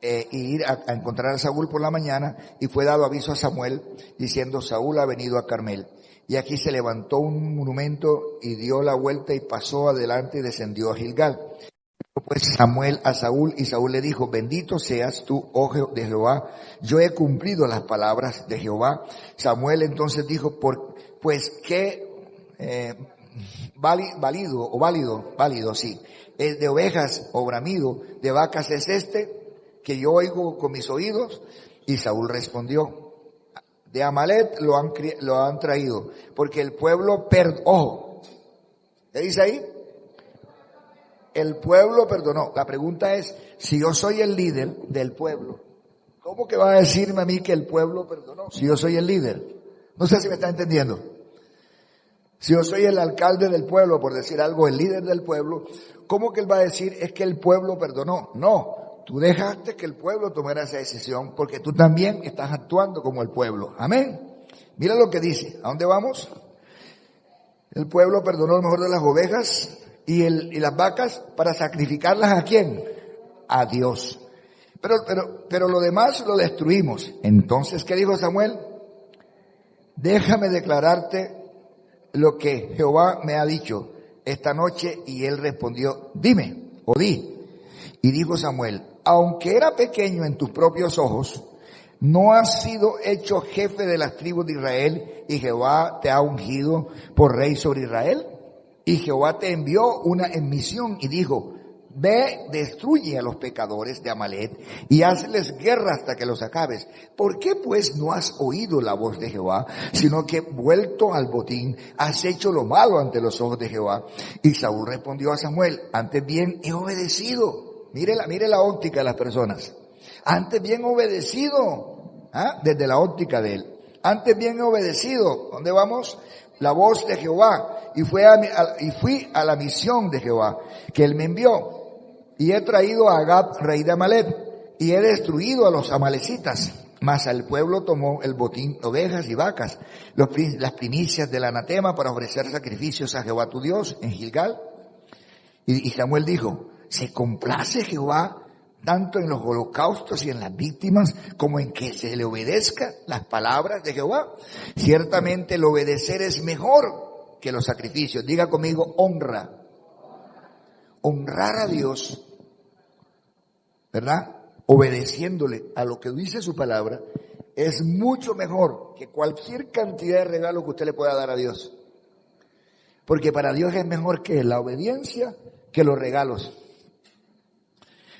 y ir a encontrar a Saúl por la mañana, y fue dado aviso a Samuel diciendo, Saúl ha venido a Carmel. Y aquí se levantó un monumento y dio la vuelta y pasó adelante y descendió a Gilgal. Pues Samuel a Saúl, y Saúl le dijo, bendito seas tú, oh de Jehová, yo he cumplido las palabras de Jehová. Samuel entonces dijo, pues qué válido, sí, es de ovejas o bramido de vacas es este que yo oigo con mis oídos. Y Saúl respondió, de Amalek lo han traído, porque el pueblo ojo, ¿qué dice ahí? El pueblo perdonó. La pregunta es, si yo soy el líder del pueblo, ¿cómo que va a decirme a mí que el pueblo perdonó? Si yo soy el líder. No sé si me está entendiendo. Si yo soy el alcalde del pueblo, por decir algo, el líder del pueblo, ¿cómo que él va a decir es que el pueblo perdonó? No. Tú dejaste que el pueblo tomara esa decisión porque tú también estás actuando como el pueblo. Amén. Mira lo que dice. ¿A dónde vamos? El pueblo perdonó lo mejor de las ovejas y las vacas para sacrificarlas ¿a quién? A Dios. Pero lo demás lo destruimos. Entonces, ¿qué dijo Samuel? Déjame declararte lo que Jehová me ha dicho esta noche. Y él respondió, dime o di. Y dijo Samuel, aunque era pequeño en tus propios ojos, ¿no has sido hecho jefe de las tribus de Israel y Jehová te ha ungido por rey sobre Israel? Y Jehová te envió en misión y dijo, ve, destruye a los pecadores de Amalek y hazles guerra hasta que los acabes. ¿Por qué pues no has oído la voz de Jehová, sino que vuelto al botín has hecho lo malo ante los ojos de Jehová? Y Saúl respondió a Samuel, antes bien he obedecido. Mire la óptica de las personas. Antes bien obedecido, desde la óptica de él. Antes bien obedecido. ¿Dónde vamos? la voz de Jehová y fui a la misión de Jehová que él me envió. Y he traído a Agag, rey de Amalek, y he destruido a los amalecitas. Mas al pueblo tomó el botín, ovejas y vacas, las primicias del anatema para ofrecer sacrificios a Jehová tu Dios en Gilgal. Y Samuel dijo, ¿se complace Jehová tanto en los holocaustos y en las víctimas como en que se le obedezca las palabras de Jehová? Ciertamente el obedecer es mejor que los sacrificios. Diga conmigo, honra. Honrar a Dios, ¿verdad? Obedeciéndole a lo que dice su palabra, es mucho mejor que cualquier cantidad de regalo que usted le pueda dar a Dios. Porque para Dios es mejor que la obediencia que los regalos.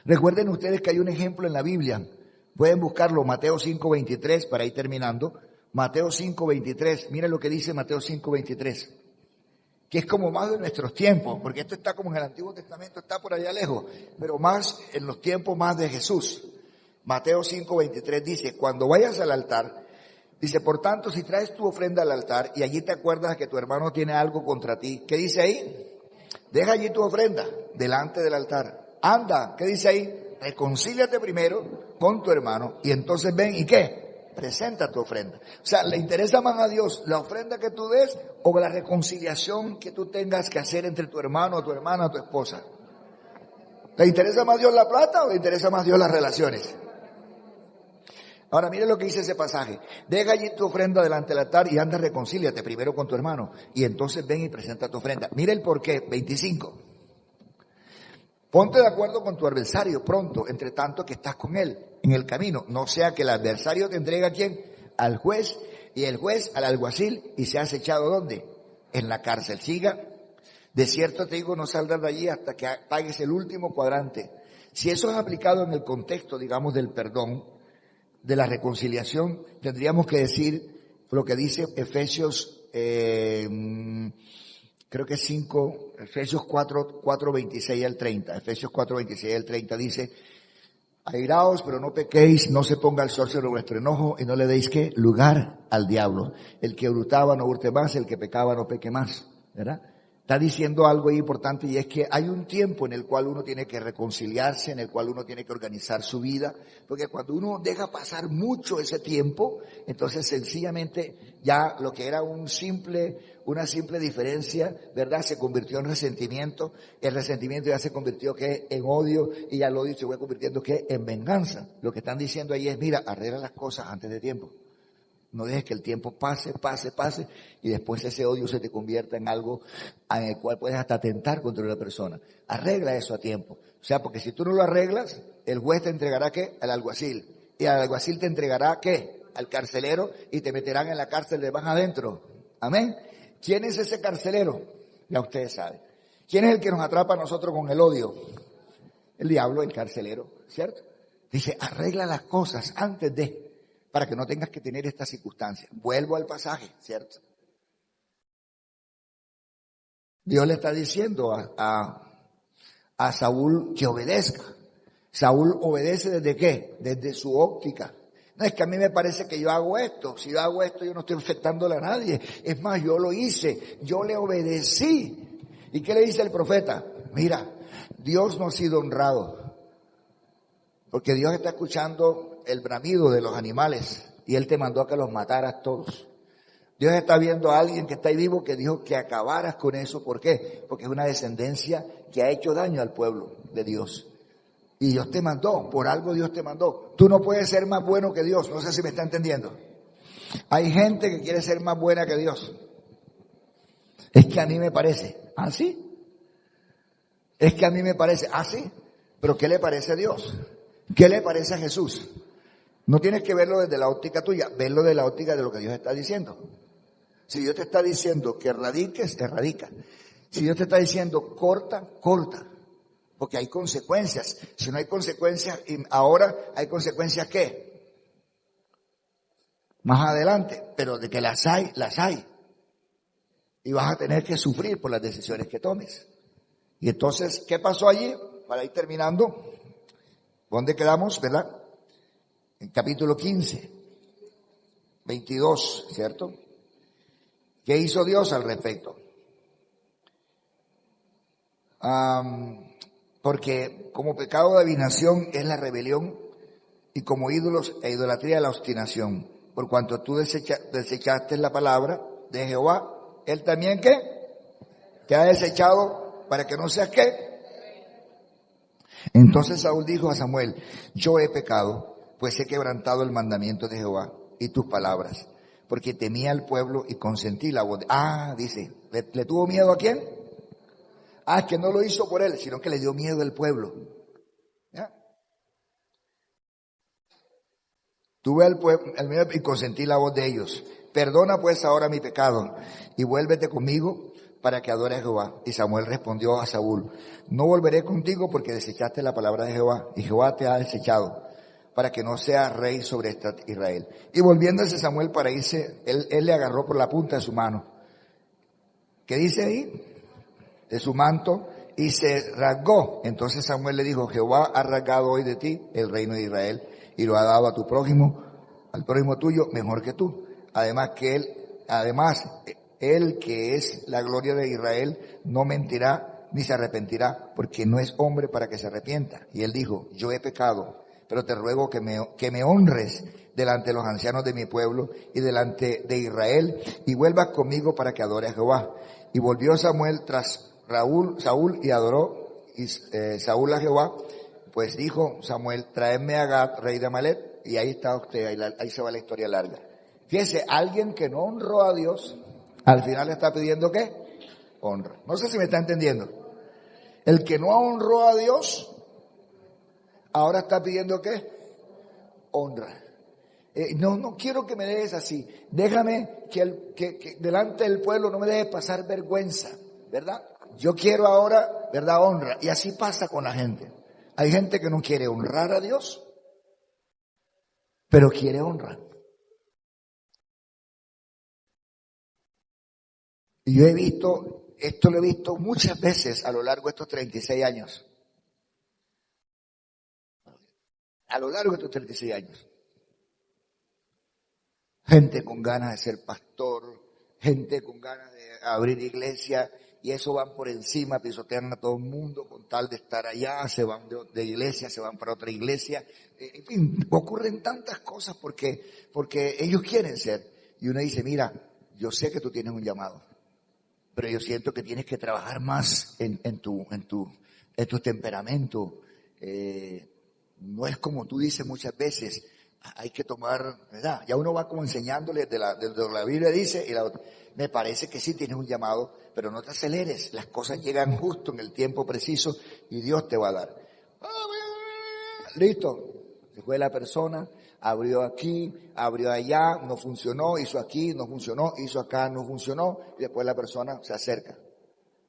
Recuerden ustedes que hay un ejemplo en la Biblia. Pueden buscarlo, Mateo 5:23, para ir terminando. Mateo 5:23, miren lo que dice Mateo 5:23. Que es como más de nuestros tiempos, porque esto está como en el Antiguo Testamento, está por allá lejos, pero más en los tiempos más de Jesús. Mateo 5:23 dice, cuando vayas al altar, dice, por tanto, si traes tu ofrenda al altar y allí te acuerdas que tu hermano tiene algo contra ti, ¿qué dice ahí? Deja allí tu ofrenda delante del altar. Anda, ¿qué dice ahí? Reconcíliate primero con tu hermano y entonces ven, ¿y qué? Presenta tu ofrenda. O sea, ¿le interesa más a Dios la ofrenda que tú des o la reconciliación que tú tengas que hacer entre tu hermano, tu hermana, tu esposa? ¿Le interesa más a Dios la plata o le interesa más a Dios las relaciones? Ahora mire lo que dice ese pasaje. Deja allí tu ofrenda delante del altar y anda, reconcíliate primero con tu hermano y entonces ven y presenta tu ofrenda. Mire el porqué, 25. Ponte de acuerdo con tu adversario pronto, entre tanto que estás con él en el camino. No sea que el adversario te entregue a quién, al juez, y el juez al alguacil, y seas echado ¿dónde? En la cárcel. Siga. De cierto te digo, no saldrás de allí hasta que pagues el último cuadrante. Si eso es aplicado en el contexto, digamos, del perdón, de la reconciliación, tendríamos que decir lo que dice Efesios, creo que 5, Efesios 4:26 al 30. Efesios 4:26 al 30 dice, airaos, pero no pequéis, no se ponga el sol sobre vuestro enojo y no le deis ¿qué? Lugar al diablo. El que hurtaba no hurte más, el que pecaba no peque más, ¿verdad? Está diciendo algo importante y es que hay un tiempo en el cual uno tiene que reconciliarse, en el cual uno tiene que organizar su vida, porque cuando uno deja pasar mucho ese tiempo, entonces sencillamente ya lo que era una simple diferencia, ¿verdad? Se convirtió en resentimiento, el resentimiento ya se convirtió ¿qué? En odio y ya el odio se fue convirtiendo ¿qué? En venganza. Lo que están diciendo ahí es, mira, arregla las cosas antes de tiempo. No dejes que el tiempo pase y después ese odio se te convierta en algo en el cual puedes hasta atentar contra una persona. Arregla eso a tiempo. O sea, porque si tú no lo arreglas, el juez te entregará ¿qué? Al alguacil. Y al alguacil te entregará ¿qué? Al carcelero y te meterán en la cárcel de más adentro. Amén. ¿Quién es ese carcelero? Ya ustedes saben. ¿Quién es el que nos atrapa a nosotros con el odio? El diablo, el carcelero, ¿cierto? Dice, arregla las cosas antes de... para que no tengas que tener esta circunstancia. Vuelvo al pasaje, ¿cierto? Dios le está diciendo a Saúl que obedezca. Saúl obedece ¿desde qué? Desde su óptica. No es que a mí me parece que yo hago esto. Si yo hago esto, yo no estoy afectándole a nadie. Es más, yo lo hice. Yo le obedecí. ¿Y qué le dice el profeta? Mira, Dios no ha sido honrado. Porque Dios está escuchando el bramido de los animales y Él te mandó a que los mataras todos. Dios está viendo a alguien que está ahí vivo que dijo que acabaras con eso. ¿Por qué? Porque es una descendencia que ha hecho daño al pueblo de Dios. Y Dios te mandó, por algo Dios te mandó. Tú no puedes ser más bueno que Dios, no sé si me está entendiendo. Hay gente que quiere ser más buena que Dios. Es que a mí me parece, ¿ah, sí? Es que a mí me parece, ¿ah, sí? Pero ¿qué le parece a Dios? ¿Qué le parece a Jesús? No tienes que verlo desde la óptica tuya, verlo desde la óptica de lo que Dios está diciendo. Si Dios te está diciendo que erradiques, erradica. Si Dios te está diciendo corta, corta. Porque hay consecuencias. Si no hay consecuencias, ahora hay consecuencias ¿qué? Más adelante, pero de que las hay, las hay. Y vas a tener que sufrir por las decisiones que tomes. Y entonces, ¿qué pasó allí? Para ir terminando, ¿dónde quedamos, verdad? En capítulo 15, 22, ¿cierto? ¿Qué hizo Dios al respecto? Porque como pecado de adivinación es la rebelión y como ídolos e idolatría la obstinación. Por cuanto tú desechaste la palabra de Jehová, él también ¿qué? Te ha desechado para que no seas ¿qué? Entonces Saúl dijo a Samuel, yo he pecado, pues he quebrantado el mandamiento de Jehová y tus palabras, porque temía al pueblo y consentí la voz. Dice, ¿le tuvo miedo a quién? Es que no lo hizo por él, sino que le dio miedo al pueblo. ¿Ya? Tuve al pueblo y consentí la voz de ellos. Perdona pues ahora mi pecado y vuélvete conmigo para que adore a Jehová. Y Samuel respondió a Saúl, no volveré contigo porque desechaste la palabra de Jehová y Jehová te ha desechado para que no seas rey sobre Israel. Y volviéndose Samuel para irse, él le agarró por la punta de su mano. ¿Qué dice ahí? De su manto y se rasgó. Entonces Samuel le dijo, Jehová ha rasgado hoy de ti el reino de Israel y lo ha dado a tu prójimo, al prójimo tuyo, mejor que tú. Además él que es la gloria de Israel no mentirá ni se arrepentirá, porque no es hombre para que se arrepienta. Y él dijo, yo he pecado, pero te ruego que me honres delante de los ancianos de mi pueblo y delante de Israel y vuelvas conmigo para que adore a Jehová. Y volvió Samuel tras Saúl y adoró Saúl a Jehová. Pues dijo Samuel, traedme a Gad, rey de Amalek, y ahí está usted, ahí se va la historia larga. Fíjese, alguien que no honró a Dios, al final le está pidiendo ¿qué? Honra. No sé si me está entendiendo. El que no honró a Dios, ahora está pidiendo ¿qué? Honra. No quiero que me dejes así. Déjame que delante del pueblo no me dejes pasar vergüenza, ¿verdad? Yo quiero ahora, ¿verdad? Honra. Y así pasa con la gente. Hay gente que no quiere honrar a Dios, pero quiere honra. Y yo esto lo he visto muchas veces a lo largo de estos 36 años. A lo largo de estos 36 años. Gente con ganas de ser pastor, gente con ganas de abrir iglesia, y eso van por encima, pisotean a todo el mundo con tal de estar allá, se van de iglesia, se van para otra iglesia. En fin, ocurren tantas cosas porque ellos quieren ser. Y uno dice, mira, yo sé que tú tienes un llamado, pero yo siento que tienes que trabajar más en tu temperamento. No es como tú dices muchas veces, hay que tomar, ¿verdad? Ya uno va como enseñándole de lo que la Biblia dice y la otra. Me parece que sí tienes un llamado, pero no te aceleres, las cosas llegan justo en el tiempo preciso y Dios te va a dar. Listo, se fue la persona, abrió aquí, abrió allá, no funcionó, hizo aquí, no funcionó, hizo acá, no funcionó, y después la persona se acerca.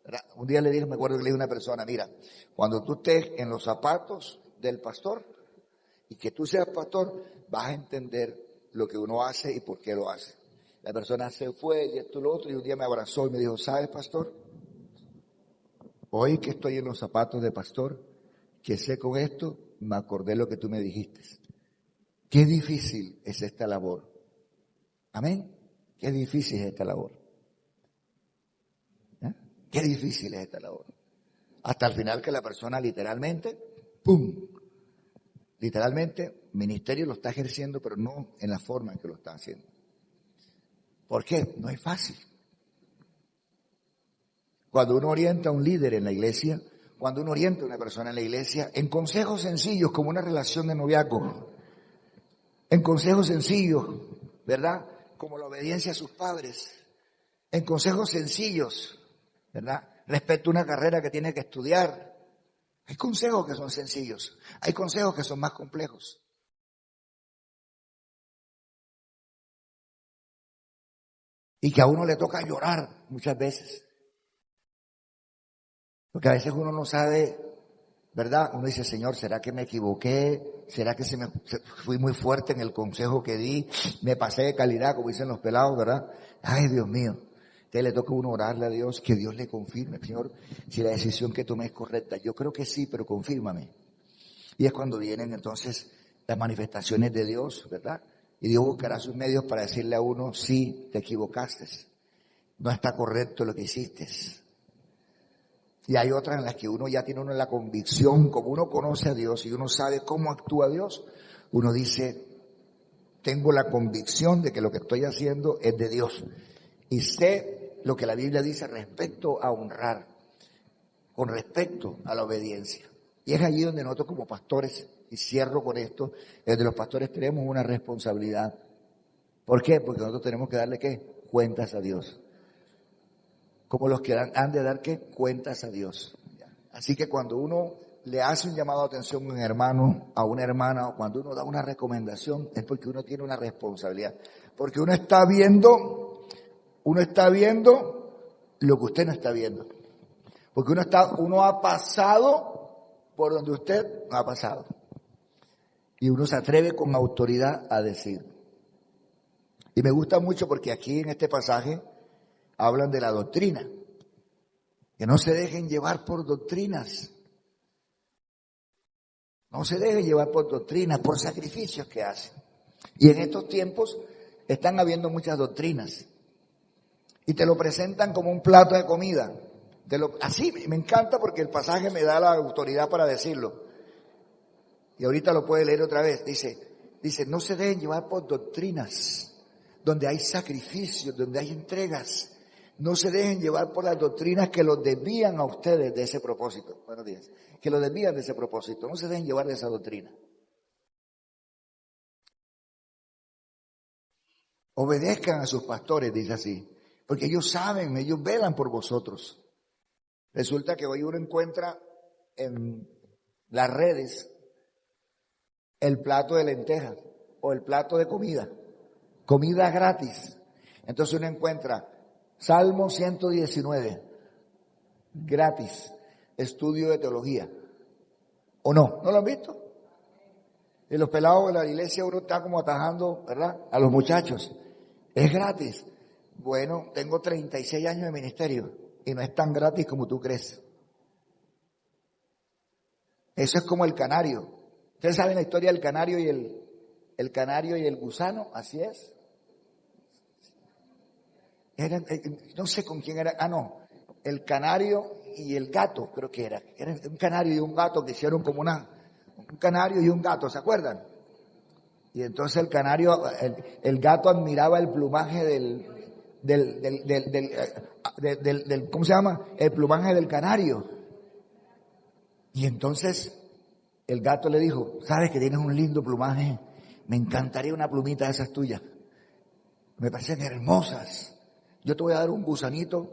¿Verdad? Un día le dije, me acuerdo que le dije a una persona, mira, cuando tú estés en los zapatos del pastor y que tú seas pastor, vas a entender lo que uno hace y por qué lo hace. La persona se fue y esto y lo otro, y un día me abrazó y me dijo, ¿sabes, pastor? Hoy que estoy en los zapatos de pastor, que sé con esto, me acordé lo que tú me dijiste. Qué difícil es esta labor. Amén. Qué difícil es esta labor. ¿Eh? Qué difícil es esta labor. Hasta el final que la persona literalmente, ¡pum! Literalmente, ministerio lo está ejerciendo, pero no en la forma en que lo está haciendo. ¿Por qué? No es fácil. Cuando uno orienta a un líder en la iglesia, cuando uno orienta a una persona en la iglesia, en consejos sencillos como una relación de noviazgo, en consejos sencillos, ¿verdad? Como la obediencia a sus padres, en consejos sencillos, ¿verdad? Respecto a una carrera que tiene que estudiar. Hay consejos que son sencillos, hay consejos que son más complejos. Y que a uno le toca llorar muchas veces. Porque a veces uno no sabe, ¿verdad? Uno dice, Señor, ¿será que me equivoqué? ¿Será que fui muy fuerte en el consejo que di? Me pasé de calidad, como dicen los pelados, ¿verdad? Ay, Dios mío. Entonces le toca a uno orarle a Dios, que Dios le confirme. Señor, si la decisión que tomé es correcta. Yo creo que sí, pero confírmame. Y es cuando vienen entonces las manifestaciones de Dios, ¿verdad? Y Dios buscará sus medios para decirle a uno, sí, te equivocaste. no está correcto lo que hiciste. Y hay otras en las que uno ya tiene la convicción, como uno conoce a Dios y uno sabe cómo actúa Dios, uno dice, tengo la convicción de que lo que estoy haciendo es de Dios. Y sé lo que la Biblia dice respecto a honrar, con respecto a la obediencia. Y es allí donde nosotros como pastores, y cierro con esto, desde los pastores tenemos una responsabilidad. ¿Por qué? Porque nosotros tenemos que darle, ¿qué? Cuentas a Dios. Como los que han de dar, ¿qué? Cuentas a Dios. Así que cuando uno le hace un llamado de atención a un hermano, a una hermana, o cuando uno da una recomendación, es porque uno tiene una responsabilidad. Porque uno está viendo lo que usted no está viendo. Porque uno ha pasado por donde usted no ha pasado. Y uno se atreve con autoridad a decir. Y me gusta mucho porque aquí en este pasaje hablan de la doctrina. Que no se dejen llevar por doctrinas. No se dejen llevar por doctrinas, por sacrificios que hacen. Y en estos tiempos están habiendo muchas doctrinas. Y te lo presentan como un plato de comida. Así me encanta porque el pasaje me da la autoridad para decirlo. Y ahorita lo puede leer otra vez. Dice, no se dejen llevar por doctrinas, donde hay sacrificios, donde hay entregas. No se dejen llevar por las doctrinas que los desvían a ustedes de ese propósito. Buenos días. Que los desvían de ese propósito. No se dejen llevar de esa doctrina. Obedezcan a sus pastores, dice así. Porque ellos saben, ellos velan por vosotros. Resulta que hoy uno encuentra en las redes el plato de lentejas o el plato de comida gratis. Entonces uno encuentra Salmo 119, gratis, estudio de teología. ¿O no? ¿No lo han visto? Y los pelados de la iglesia uno está como atajando, ¿verdad? A los muchachos. Es gratis. Bueno, tengo 36 años de ministerio y no es tan gratis como tú crees. Eso es como el canario. ¿Ustedes saben la historia del canario y el canario y el gusano? Así es. No sé con quién era. No. El canario y el gato, creo que era. Era un canario y un gato que hicieron como un canario y un gato, ¿se acuerdan? Y entonces el gato admiraba el plumaje ¿cómo se llama? El plumaje del canario. Y entonces el gato le dijo, ¿sabes que tienes un lindo plumaje? Me encantaría una plumita de esas tuyas. Me parecen hermosas. Yo te voy a dar un gusanito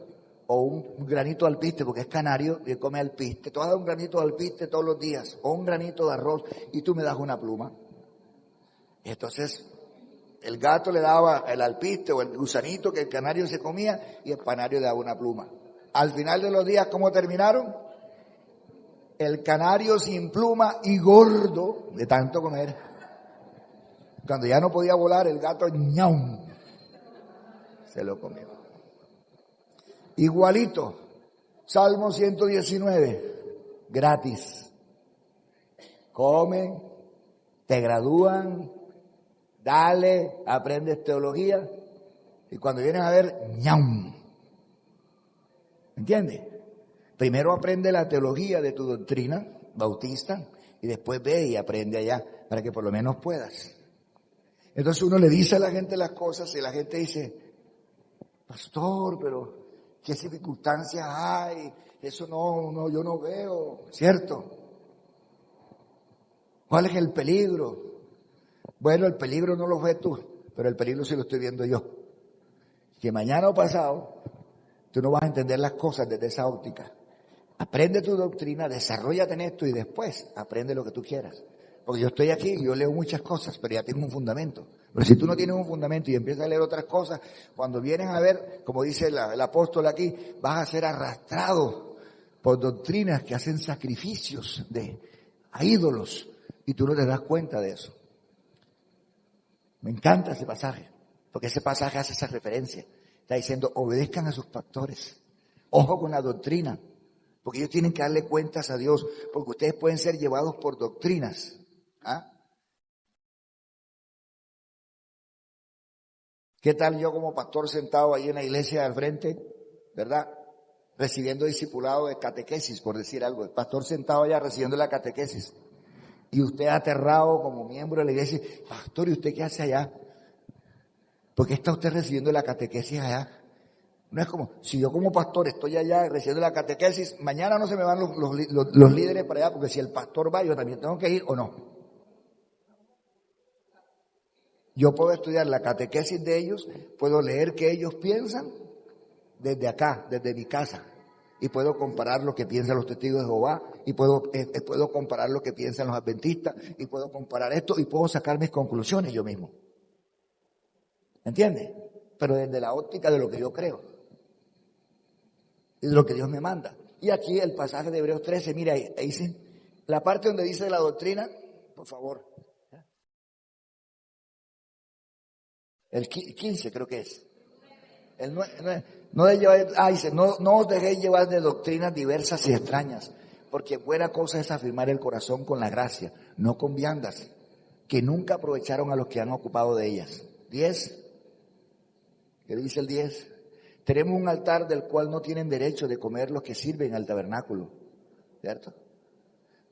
o un granito de alpiste, porque es canario y come alpiste. Te voy a dar un granito de alpiste todos los días, o un granito de arroz, y tú me das una pluma. Y entonces el gato le daba el alpiste o el gusanito que el canario se comía, y el canario le daba una pluma. Al final de los días, ¿cómo terminaron? El canario sin pluma y gordo de tanto comer. Cuando ya no podía volar, el gato ¡ñam! Se lo comió. Igualito, Salmo 119, gratis. Comen, te gradúan, dale, aprendes teología, y cuando vienes a ver, ¡ñam! ¿Entiendes? Primero aprende la teología de tu doctrina bautista y después ve y aprende allá para que por lo menos puedas. Entonces uno le dice a la gente las cosas y la gente dice, pastor, pero ¿qué circunstancias hay? Eso no, yo no veo, ¿cierto? ¿Cuál es el peligro? Bueno, el peligro no lo ves tú, pero el peligro sí lo estoy viendo yo. Que mañana o pasado tú no vas a entender las cosas desde esa óptica. Aprende tu doctrina, desarróllate en esto y después aprende lo que tú quieras. Porque yo estoy aquí, yo leo muchas cosas, pero ya tengo un fundamento. Pero si tú no tienes un fundamento y empiezas a leer otras cosas, cuando vienes a ver, como dice el apóstol aquí, vas a ser arrastrado por doctrinas que hacen sacrificios a ídolos y tú no te das cuenta de eso. Me encanta ese pasaje, porque ese pasaje hace esa referencia. Está diciendo, obedezcan a sus pastores. Ojo con la doctrina, porque ellos tienen que darle cuentas a Dios, porque ustedes pueden ser llevados por doctrinas. ¿Ah? ¿Qué tal yo como pastor sentado ahí en la iglesia al frente, verdad? Recibiendo discipulado de catequesis, por decir algo. El pastor sentado allá recibiendo la catequesis. Y usted aterrado como miembro de la iglesia. Pastor, ¿y usted qué hace allá? ¿Por qué está usted recibiendo la catequesis allá? No es como, si yo como pastor estoy allá recibiendo la catequesis, mañana no se me van los líderes para allá, porque si el pastor va, yo también tengo que ir o no. Yo puedo estudiar la catequesis de ellos, puedo leer qué ellos piensan desde acá, desde mi casa. Y puedo comparar lo que piensan los testigos de Jehová, y puedo comparar lo que piensan los adventistas, y puedo comparar esto, y puedo sacar mis conclusiones yo mismo. ¿Entiendes? Pero desde la óptica de lo que yo creo, y de lo que Dios me manda. Y aquí el pasaje de Hebreos 13, mira, ahí dice, la parte donde dice la doctrina, por favor. El 15 creo que es. El 9, dice, no os dejéis llevar de doctrinas diversas y extrañas, porque buena cosa es afirmar el corazón con la gracia, no con viandas, que nunca aprovecharon a los que han ocupado de ellas. 10, ¿qué dice el 10? Tenemos un altar del cual no tienen derecho de comer los que sirven al tabernáculo, ¿cierto?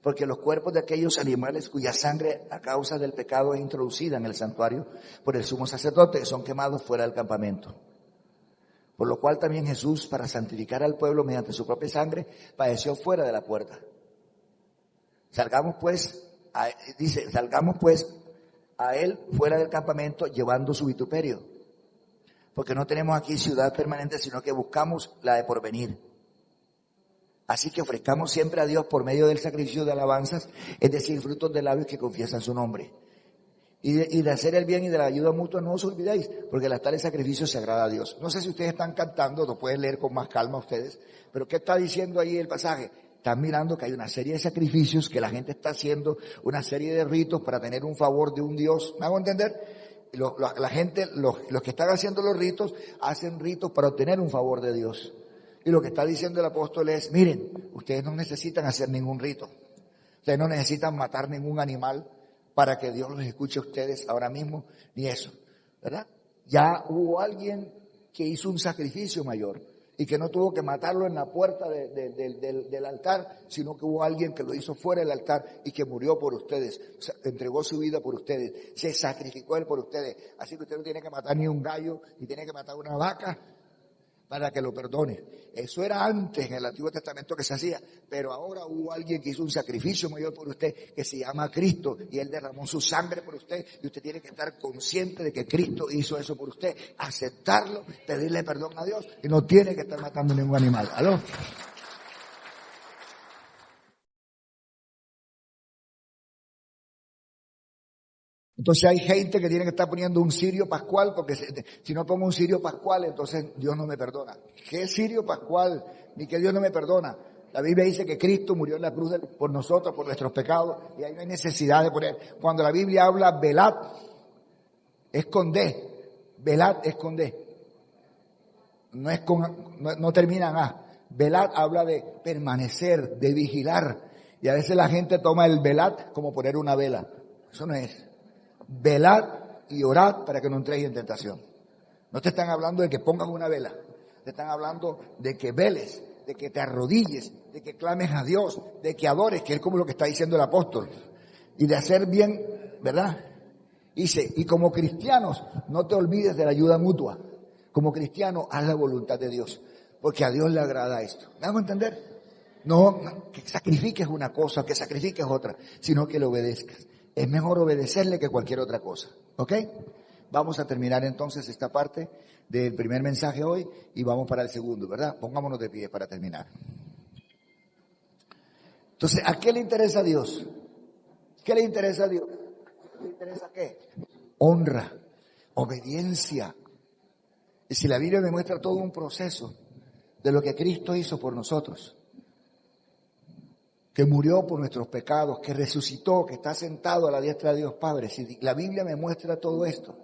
Porque los cuerpos de aquellos animales cuya sangre a causa del pecado es introducida en el santuario por el sumo sacerdote, son quemados fuera del campamento. Por lo cual también Jesús, para santificar al pueblo mediante su propia sangre, padeció fuera de la puerta. Salgamos pues a él fuera del campamento llevando su vituperio. Porque no tenemos aquí ciudad permanente, sino que buscamos la de porvenir. Así que ofrezcamos siempre a Dios por medio del sacrificio de alabanzas, es decir, frutos de labios que confiesan su nombre. Y de hacer el bien y de la ayuda mutua no os olvidéis, porque las tales sacrificios se agrada a Dios. No sé si ustedes están cantando, lo pueden leer con más calma ustedes, pero ¿qué está diciendo ahí el pasaje? Están mirando que hay una serie de sacrificios que la gente está haciendo, una serie de ritos para tener un favor de un Dios. ¿Me hago entender? La gente, los que están haciendo los ritos, hacen ritos para obtener un favor de Dios. Y lo que está diciendo el apóstol es, miren, ustedes no necesitan hacer ningún rito. Ustedes no necesitan matar ningún animal para que Dios los escuche a ustedes ahora mismo, ni eso, ¿verdad? Ya hubo alguien que hizo un sacrificio mayor y que no tuvo que matarlo en la puerta del altar, sino que hubo alguien que lo hizo fuera del altar y que murió por ustedes, entregó su vida por ustedes, se sacrificó él por ustedes. Así que usted no tiene que matar ni un gallo, ni tiene que matar una vaca para que lo perdone. Eso era antes en el Antiguo Testamento que se hacía, pero ahora hubo alguien que hizo un sacrificio mayor por usted, que se llama Cristo, y Él derramó su sangre por usted, y usted tiene que estar consciente de que Cristo hizo eso por usted, aceptarlo, pedirle perdón a Dios, y no tiene que estar matando ningún animal. ¿Aló? Entonces hay gente que tiene que estar poniendo un cirio pascual, porque si no pongo un cirio pascual, entonces Dios no me perdona. ¿Qué cirio pascual? Ni que Dios no me perdona. La Biblia dice que Cristo murió en la cruz por nosotros, por nuestros pecados, y ahí no hay necesidad de poner. Cuando la Biblia habla velad, es con D. Velad es con D. No es no termina en A. Velad habla de permanecer, de vigilar. Y a veces la gente toma el velad como poner una vela. Eso no es. Velad y orad para que no entréis en tentación. No te están hablando de que pongas una vela, te están hablando de que veles, de que te arrodilles, de que clames a Dios, de que adores, que es como lo que está diciendo el apóstol, y de hacer bien, ¿verdad? Dice, y como cristianos, no te olvides de la ayuda mutua. Como cristiano, haz la voluntad de Dios, porque a Dios le agrada esto. ¿Me hago entender? No que sacrifiques una cosa, que sacrifiques otra, sino que le obedezcas. Es mejor obedecerle que cualquier otra cosa. ¿Ok? Vamos a terminar entonces esta parte del primer mensaje hoy y vamos para el segundo, ¿verdad? Pongámonos de pie para terminar. Entonces, ¿a qué le interesa a Dios? ¿Qué le interesa a Dios? ¿Le interesa qué? Honra, obediencia. Y si la Biblia me muestra todo un proceso de lo que Cristo hizo por nosotros, que murió por nuestros pecados, que resucitó, que está sentado a la diestra de Dios Padre. Si la Biblia me muestra todo esto,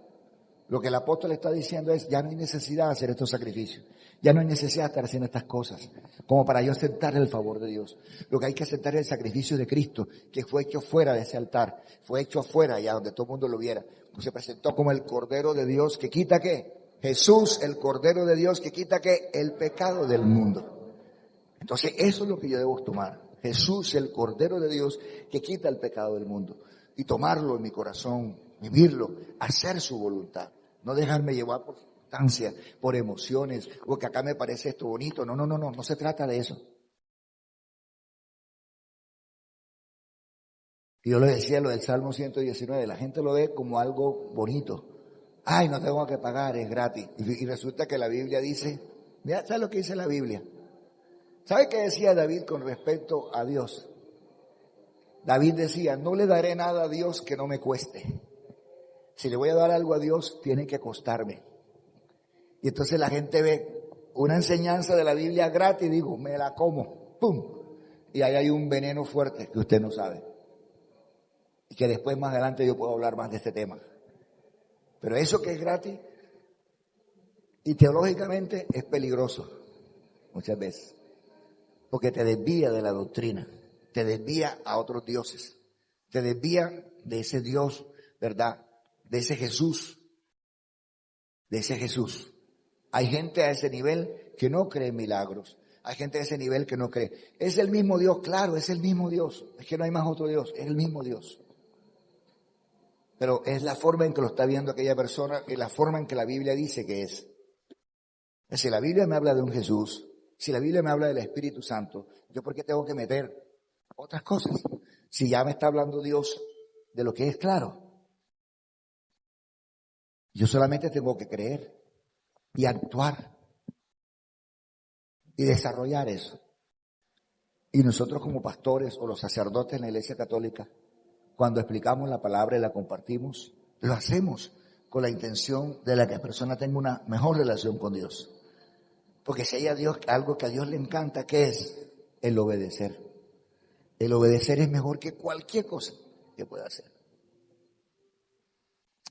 lo que el apóstol está diciendo es, ya no hay necesidad de hacer estos sacrificios, ya no hay necesidad de estar haciendo estas cosas, como para yo aceptar el favor de Dios. Lo que hay que aceptar es el sacrificio de Cristo, que fue hecho fuera de ese altar, fue hecho afuera, allá donde todo el mundo lo viera. Se presentó como el Cordero de Dios, que quita ¿qué? Jesús, el Cordero de Dios que quita ¿qué? El pecado del mundo. Entonces eso es lo que yo debo tomar. Jesús, el Cordero de Dios que quita el pecado del mundo. Y tomarlo en mi corazón, vivirlo, hacer su voluntad. No dejarme llevar por circunstancias, por emociones, o que acá me parece esto bonito. No se trata de eso. Y yo le decía lo del Salmo 119, la gente lo ve como algo bonito. Ay, no tengo que pagar, es gratis. Y resulta que la Biblia dice, mira, ¿sabes lo que dice la Biblia? ¿Sabe qué decía David con respecto a Dios? David decía, no le daré nada a Dios que no me cueste. Si le voy a dar algo a Dios, tiene que costarme. Y entonces la gente ve una enseñanza de la Biblia gratis y digo, me la como, ¡pum! Y ahí hay un veneno fuerte que usted no sabe. Y que después más adelante yo puedo hablar más de este tema. Pero eso que es gratis y teológicamente es peligroso muchas veces. Porque te desvía de la doctrina, te desvía a otros dioses, te desvía de ese Dios, ¿verdad? De ese Jesús, Hay gente a ese nivel que no cree en milagros, hay gente a ese nivel que no cree. Es el mismo Dios, claro, es el mismo Dios, es que no hay más otro Dios, es el mismo Dios. Pero es la forma en que lo está viendo aquella persona y la forma en que la Biblia dice que es. Si la Biblia me habla de un Jesús, si la Biblia me habla del Espíritu Santo, ¿yo por qué tengo que meter otras cosas? Si ya me está hablando Dios de lo que es claro. Yo solamente tengo que creer y actuar y desarrollar eso. Y nosotros como pastores o los sacerdotes en la Iglesia Católica, cuando explicamos la palabra y la compartimos, lo hacemos con la intención de que la persona tenga una mejor relación con Dios. Porque si hay a Dios, algo que a Dios le encanta, ¿qué es? El obedecer. El obedecer es mejor que cualquier cosa que pueda hacer.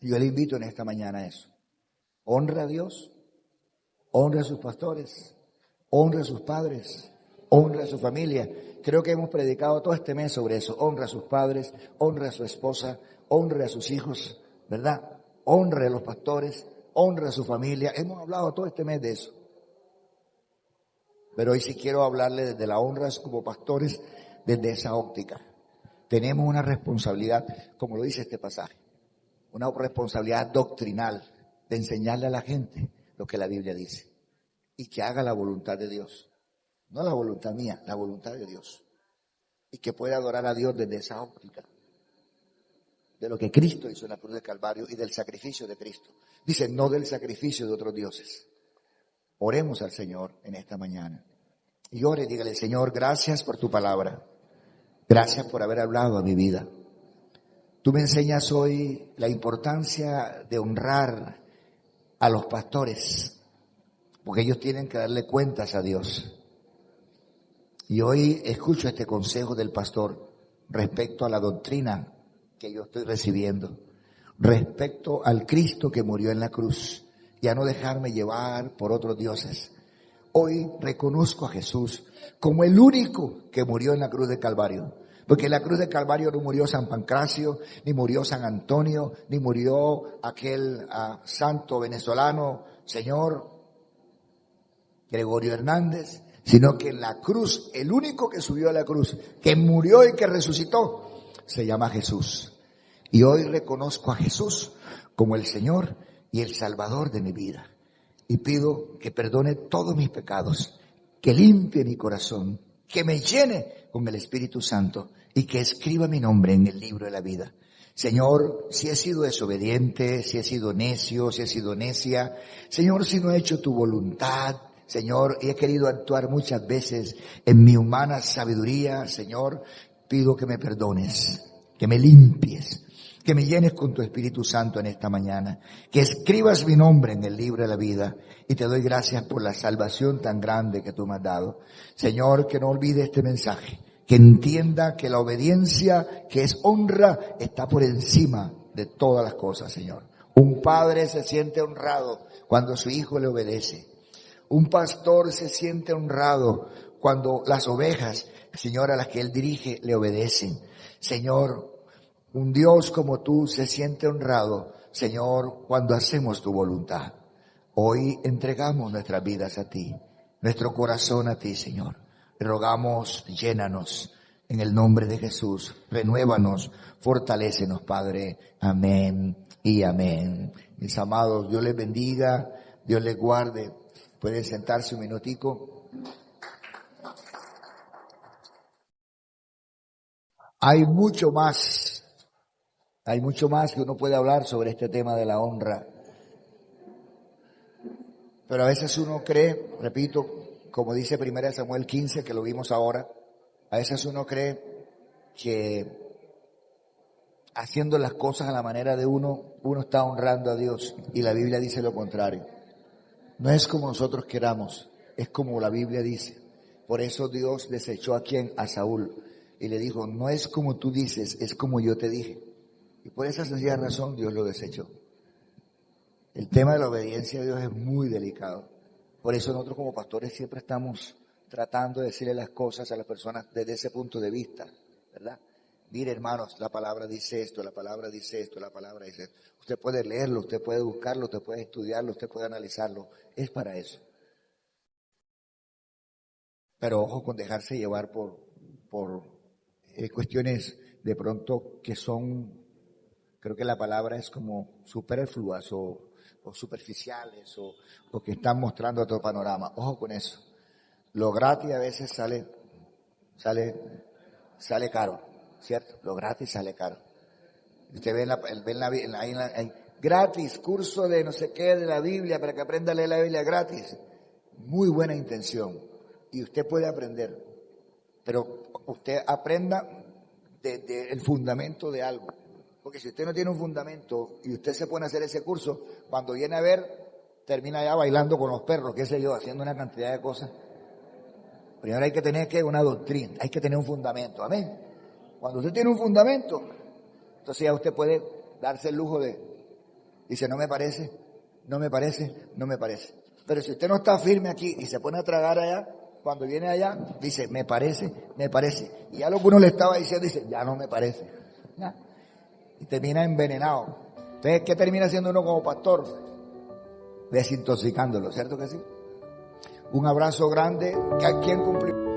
Yo le invito en esta mañana a eso. Honra a Dios, honra a sus pastores, honra a sus padres, honra a su familia. Creo que hemos predicado todo este mes sobre eso. Honra a sus padres, honra a su esposa, honra a sus hijos, ¿verdad? Honra a los pastores, honra a su familia. Hemos hablado todo este mes de eso. Pero hoy sí quiero hablarle desde la honra como pastores, desde esa óptica. Tenemos una responsabilidad, como lo dice este pasaje, una responsabilidad doctrinal de enseñarle a la gente lo que la Biblia dice y que haga la voluntad de Dios. No la voluntad mía, la voluntad de Dios. Y que pueda adorar a Dios desde esa óptica, de lo que Cristo hizo en la cruz del Calvario y del sacrificio de Cristo. Dice, no del sacrificio de otros dioses. Oremos al Señor en esta mañana. Y ore, dígale, Señor, gracias por tu palabra. Gracias por haber hablado a mi vida. Tú me enseñas hoy la importancia de honrar a los pastores, porque ellos tienen que darle cuentas a Dios. Y hoy escucho este consejo del pastor respecto a la doctrina que yo estoy recibiendo, respecto al Cristo que murió en la cruz, y a no dejarme llevar por otros dioses. Hoy reconozco a Jesús como el único que murió en la cruz del Calvario. Porque en la cruz del Calvario no murió San Pancracio, ni murió San Antonio, ni murió aquel santo venezolano, señor Gregorio Hernández, sino que en la cruz, el único que subió a la cruz, que murió y que resucitó, se llama Jesús. Y hoy reconozco a Jesús como el Señor y el Salvador de mi vida. Y pido que perdone todos mis pecados, que limpie mi corazón, que me llene con el Espíritu Santo y que escriba mi nombre en el libro de la vida. Señor, si he sido desobediente, si he sido necio, si he sido necia, Señor, si no he hecho tu voluntad, Señor, y he querido actuar muchas veces en mi humana sabiduría, Señor, pido que me perdones, que me limpies, que me llenes con tu Espíritu Santo en esta mañana, que escribas mi nombre en el libro de la vida, y te doy gracias por la salvación tan grande que tú me has dado. Señor, que no olvide este mensaje, que entienda que la obediencia, que es honra, está por encima de todas las cosas, Señor. Un padre se siente honrado cuando su hijo le obedece. Un pastor se siente honrado cuando las ovejas, Señor, a las que él dirige, le obedecen. Señor, un Dios como tú se siente honrado, Señor, cuando hacemos tu voluntad. Hoy entregamos nuestras vidas a ti, nuestro corazón a ti, Señor. Rogamos, llénanos en el nombre de Jesús. Renuévanos, fortalécenos, Padre. Amén y amén. Mis amados, Dios les bendiga, Dios les guarde. Pueden sentarse un minutico. Hay mucho más que uno puede hablar sobre este tema de la honra. Pero a veces uno cree, repito, como dice 1 Samuel 15, que lo vimos ahora, a veces uno cree que haciendo las cosas a la manera de uno está honrando a Dios, y la Biblia dice lo contrario. No es como nosotros queramos, es como la Biblia dice. Por eso Dios desechó a quién, a Saúl, y le dijo, no es como tú dices, es como yo te dije. Y por esa sencilla razón Dios lo desechó. El tema de la obediencia a Dios es muy delicado. Por eso nosotros como pastores siempre estamos tratando de decirle las cosas a las personas desde ese punto de vista, ¿verdad? Mire, hermanos, la palabra dice esto, la palabra dice esto, la palabra dice esto. Usted puede leerlo, usted puede buscarlo, usted puede estudiarlo, usted puede analizarlo. Es para eso. Pero ojo con dejarse llevar por cuestiones de pronto que son, creo que la palabra es como superfluas o superficiales o que están mostrando otro panorama. Ojo con eso. Lo gratis a veces sale caro, ¿cierto? Lo gratis sale caro. Usted ve gratis, curso de no sé qué de la Biblia para que aprenda a leer la Biblia gratis. Muy buena intención. Y usted puede aprender. Pero usted aprenda desde el fundamento de algo. Porque si usted no tiene un fundamento y usted se pone a hacer ese curso, cuando viene a ver, termina ya bailando con los perros, qué sé yo, haciendo una cantidad de cosas. Primero hay que tener una doctrina, hay que tener un fundamento, amén. Cuando usted tiene un fundamento, entonces ya usted puede darse el lujo dice, no me parece, no me parece, no me parece. Pero si usted no está firme aquí y se pone a tragar allá, cuando viene allá, dice, me parece, me parece. Y ya lo que uno le estaba diciendo, dice, ya no me parece. ¿Ya? Y termina envenenado. Entonces, ¿qué termina haciendo uno como pastor? Desintoxicándolo, ¿cierto que sí? Un abrazo grande. ¿Quién cumplió?